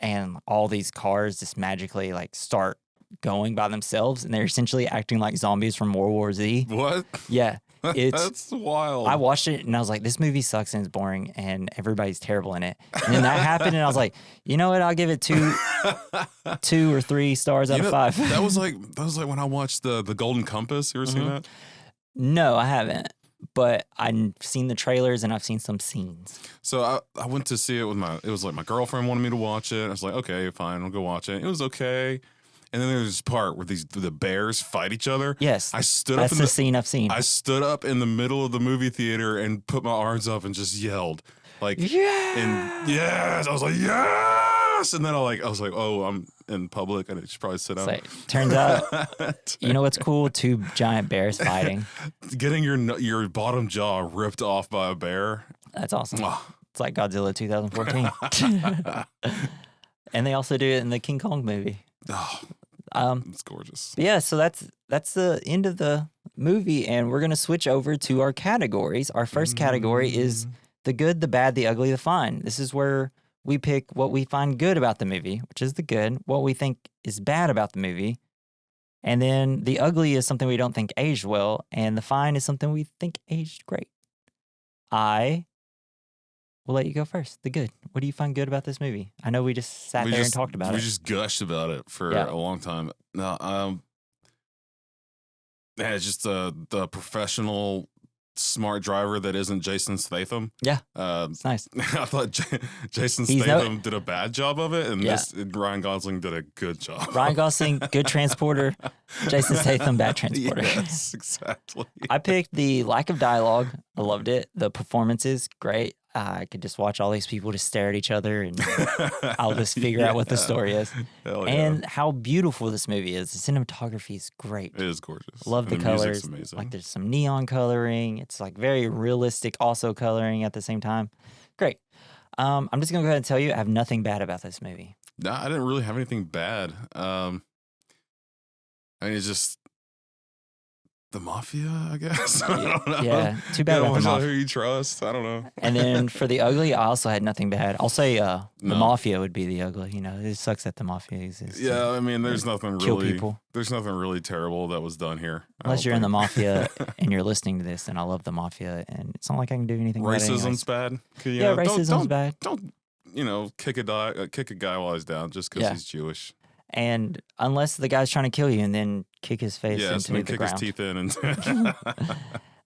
S1: and all these cars just magically like start going by themselves, and they're essentially acting like zombies from World War Z.
S2: What?
S1: Yeah,
S2: that's wild.
S1: I watched it and I was like, this movie sucks and it's boring and everybody's terrible in it. And then that happened, and I was like, you know what? I'll give it 2 or 3 stars out of 5.
S2: That was like when I watched the Golden Compass. You ever seen that?
S1: No, I haven't. but I've seen the trailers and I've seen some scenes.
S2: So I went to see it with it was like my girlfriend wanted me to watch it. I was like, okay, fine, I'll go watch it. It was okay. And then there's this part where the bears fight each other.
S1: Yes.
S2: I stood
S1: That's
S2: up
S1: the scene I've seen.
S2: I stood up in the middle of the movie theater and put my arms up and just yelled. Like,
S1: yeah.
S2: And yes, I was like, yes. And then I was like, oh, I'm in public and I should probably sit down.
S1: Like, turns out, you know what's cool? 2 giant bears fighting.
S2: Getting your bottom jaw ripped off by a bear.
S1: That's awesome. It's like Godzilla 2014. And they also do it in the King Kong movie.
S2: Oh, it's gorgeous.
S1: Yeah, so that's the end of the movie, and we're gonna switch over to our categories. Our first category is the good, the bad, the ugly, the fine. This is where we pick what we find good about the movie, which is the good, what we think is bad about the movie, and then the ugly is something we don't think aged well, and the fine is something we think aged great. I will let you go first. The good. What do you find good about this movie? I know we just sat there and talked about it.
S2: We just gushed about it for a long time. No, it's just the professional, smart driver that isn't Jason Statham.
S1: Yeah, it's nice.
S2: I thought Jason Statham did a bad job of it, and Ryan Gosling did a good job.
S1: Ryan Gosling, good transporter. Jason Statham, bad transporter.
S2: Yes, exactly.
S1: I picked the lack of dialogue. I loved it. The performances, great. I could just watch all these people just stare at each other, and I'll just figure out what the story is. And how beautiful this movie is. The cinematography is great.
S2: It is gorgeous.
S1: Love the colors. Like there's some neon coloring. It's like very realistic, also coloring at the same time. Great. I'm just gonna go ahead and tell you, I have nothing bad about this movie.
S2: No, I didn't really have anything bad. I mean, it's just the mafia, I guess. I don't know.
S1: Yeah, too bad about the mafia.
S2: Who you trust? I don't know.
S1: And then for the ugly, I also had nothing bad. I'll say the mafia would be the ugly. You know, it sucks that the mafia exists.
S2: Yeah, I mean, there's nothing
S1: kill
S2: really.
S1: People.
S2: There's nothing really terrible that was done here.
S1: Unless you're in the mafia and you're listening to this, and I love the mafia, and it's not like I can do anything.
S2: Racism's bad.
S1: Yeah, racism's bad.
S2: Don't kick a guy while he's down just because he's Jewish.
S1: And unless the guy's trying to kill you and then kick his face into the
S2: kick
S1: ground.
S2: His teeth in. And,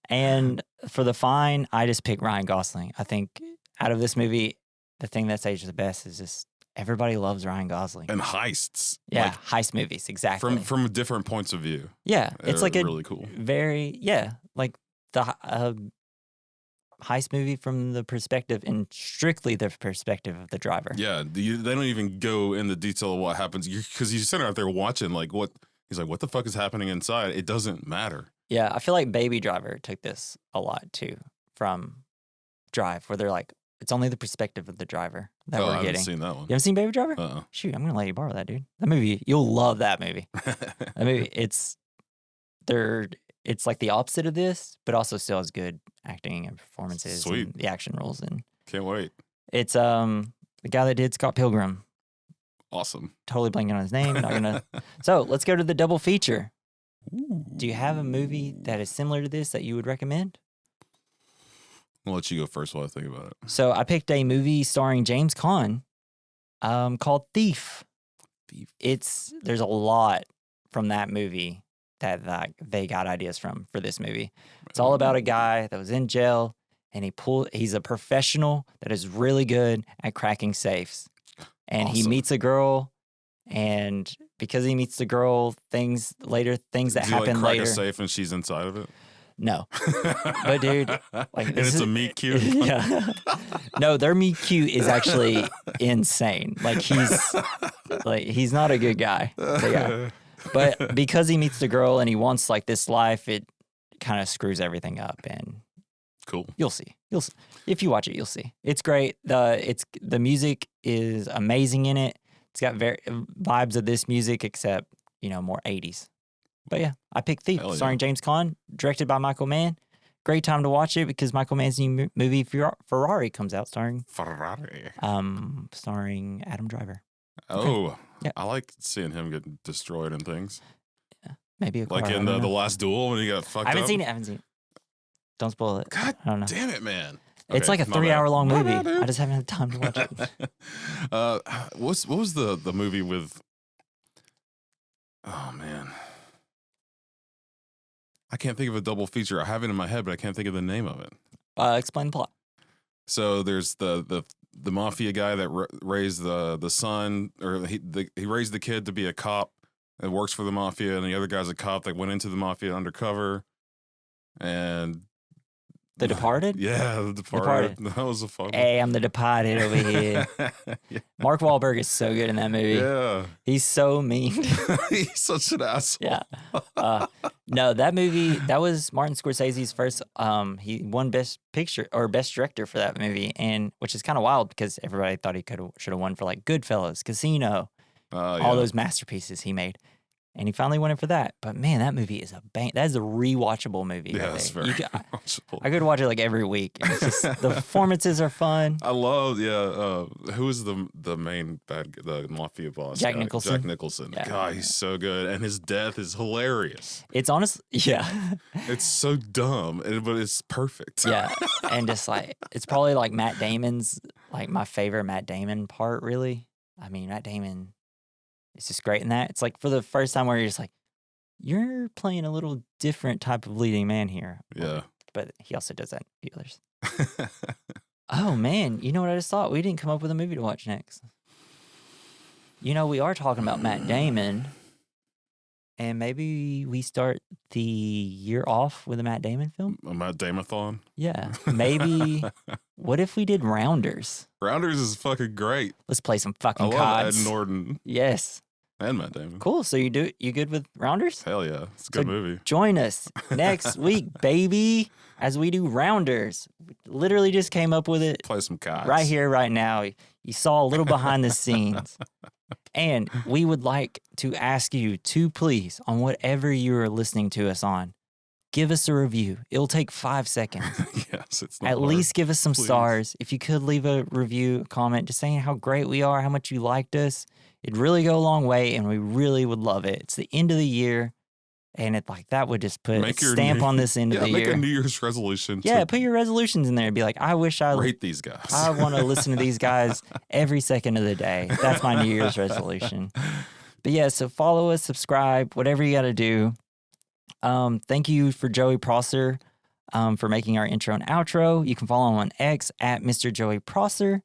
S1: and for the fine, I just picked Ryan Gosling. I think out of this movie, the thing that's aged the best is just everybody loves Ryan Gosling.
S2: And heists.
S1: Yeah, heist movies, exactly.
S2: From different points of view.
S1: Yeah, it's like
S2: really cool.
S1: Like the heist movie from the perspective and strictly the perspective of the driver.
S2: Yeah, they don't even go in the detail of what happens because you're sitting out there watching like what he's like. What the fuck is happening inside? It doesn't matter.
S1: Yeah, I feel like Baby Driver took this a lot too from Drive, where they're like, it's only the perspective of the driver that we're getting.
S2: I haven't seen that one.
S1: You haven't seen Baby Driver? Shoot, I'm gonna let you borrow that, dude. That movie, you'll love that movie. That movie, it's like the opposite of this, but also still has good acting and performances.
S2: Sweet.
S1: And the action roles, and
S2: can't wait.
S1: It's the guy that did Scott Pilgrim.
S2: Awesome.
S1: Totally blanking on his name. Not gonna. So let's go to the double feature.
S2: Ooh.
S1: Do you have a movie that is similar to this that you would recommend?
S2: I'll let you go first while I think about it.
S1: So I picked a movie starring James Caan called Thief. There's a lot from that movie that they got ideas from for this movie. It's all about a guy that was in jail, and he's a professional that is really good at cracking safes. And he meets a girl, and because he meets the girl, things that happen later.
S2: Crack a safe and she's inside of it?
S1: No. But dude, like
S2: and it's a meet cute.
S1: Yeah. No, their meet cute is actually insane. Like he's not a good guy. But because he meets the girl and he wants like this life, it kind of screws everything up. And
S2: cool.
S1: You'll see. If you watch it, you'll see. It's great. The music is amazing in it. It's got very vibes of this music, except more 80s. But yeah, I picked Thief, starring James Caan, directed by Michael Mann. Great time to watch it because Michael Mann's new movie Ferrari comes out, starring Adam Driver.
S2: Oh, yeah. I like seeing him get destroyed and things.
S1: Yeah, maybe a car,
S2: like in the last duel when he got fucked up.
S1: I haven't seen it. Don't spoil it.
S2: God
S1: I don't know.
S2: damn it, man.
S1: It's like a 3-hour long movie. I just haven't had time to watch it.
S2: What was the movie with? Oh man, I can't think of a double feature. I have it in my head, but I can't think of the name of it.
S1: Explain the plot.
S2: So there's the mafia guy that raised the son, or he raised the kid to be a cop that works for the mafia, and the other guy's a cop that went into the mafia undercover. And
S1: The Departed?
S2: Yeah, The Departed. That was a fun one.
S1: Hey, I'm The Departed over here.
S2: Yeah.
S1: Mark Wahlberg is so good in that movie.
S2: Yeah.
S1: He's so mean.
S2: He's such an asshole.
S1: Yeah. No, that movie, that was Martin Scorsese's first, he won Best Picture or Best Director for that movie, and which is kind of wild because everybody thought he should have won for like Goodfellas, Casino, all those masterpieces he made. And he finally won it for that. But man, that movie is that is a rewatchable movie.
S2: Yeah, it's very rewatchable.
S1: I could watch it like every week. It's just the performances are fun.
S2: I love, who is the main the mafia boss?
S1: Jack Nicholson.
S2: Jack Nicholson.
S1: Yeah.
S2: God, he's so good. And his death is hilarious.
S1: It's honestly, yeah.
S2: It's so dumb, but it's perfect.
S1: Yeah. And just like, it's probably like Matt Damon's, like my favorite Matt Damon part, really. I mean, Matt Damon is just great in that. It's like for the first time where you're just like, you're playing a little different type of leading man here.
S2: Yeah.
S1: But he also does that in the others. Oh, man. You know what I just thought? We didn't come up with a movie to watch next. You know, we are talking about Matt Damon. And maybe we start the year off with a Matt Damon film?
S2: A Matt Damon-thon?
S1: Yeah. Maybe. What if we did Rounders?
S2: Rounders is fucking great.
S1: Let's play some fucking
S2: I love
S1: cards.
S2: Ed Norton.
S1: Yes.
S2: And Matt Damon.
S1: Cool. So you good with Rounders?
S2: Hell yeah. It's a good movie.
S1: Join us next week, baby, as we do Rounders. We literally just came up with it.
S2: Play some cards.
S1: Right here, right now. You saw a little behind the scenes. And we would like to ask you to please, on whatever you are listening to us on, give us a review. It'll take 5 seconds.
S2: Yes, it's not
S1: At
S2: hard.
S1: least give us some
S2: Please.
S1: stars. If you could leave a review, a comment, just saying how great we are, how much you liked us. It'd really go a long way, and we really would love it. It's the end of the year, and that would just put a stamp on this end of the year.
S2: Make a New Year's resolution.
S1: Yeah, put your resolutions in there and be like, I wish I
S2: rate these guys.
S1: I want to listen to these guys every second of the day. That's my New Year's resolution. But yeah, so follow us, subscribe, whatever you got to do. Thank you for Joey Prosser for making our intro and outro. You can follow him on X at Mr. Joey Prosser.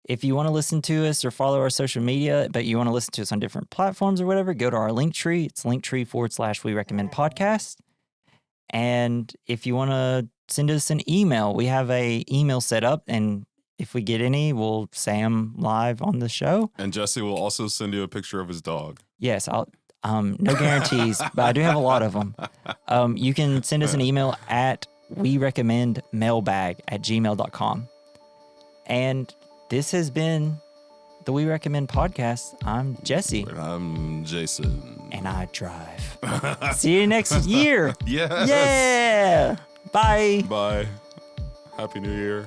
S1: If you want to listen to us or follow our social media, but you want to listen to us on different platforms or whatever, go to our link tree. It's linktree/We Recommend Podcast. And if you want to send us an email, we have a email set up, and if we get any, we'll say them live on the show.
S2: And Jesse will also send you a picture of his dog.
S1: Yes, I'll. No guarantees, but I do have a lot of them. You can send us an email at werecommendmailbag@gmail.com. And this has been the We Recommend Podcast. I'm Jesse.
S2: And I'm Jason.
S1: And I drive. See you next year.
S2: Yes.
S1: Yeah. Bye.
S2: Bye. Happy New Year.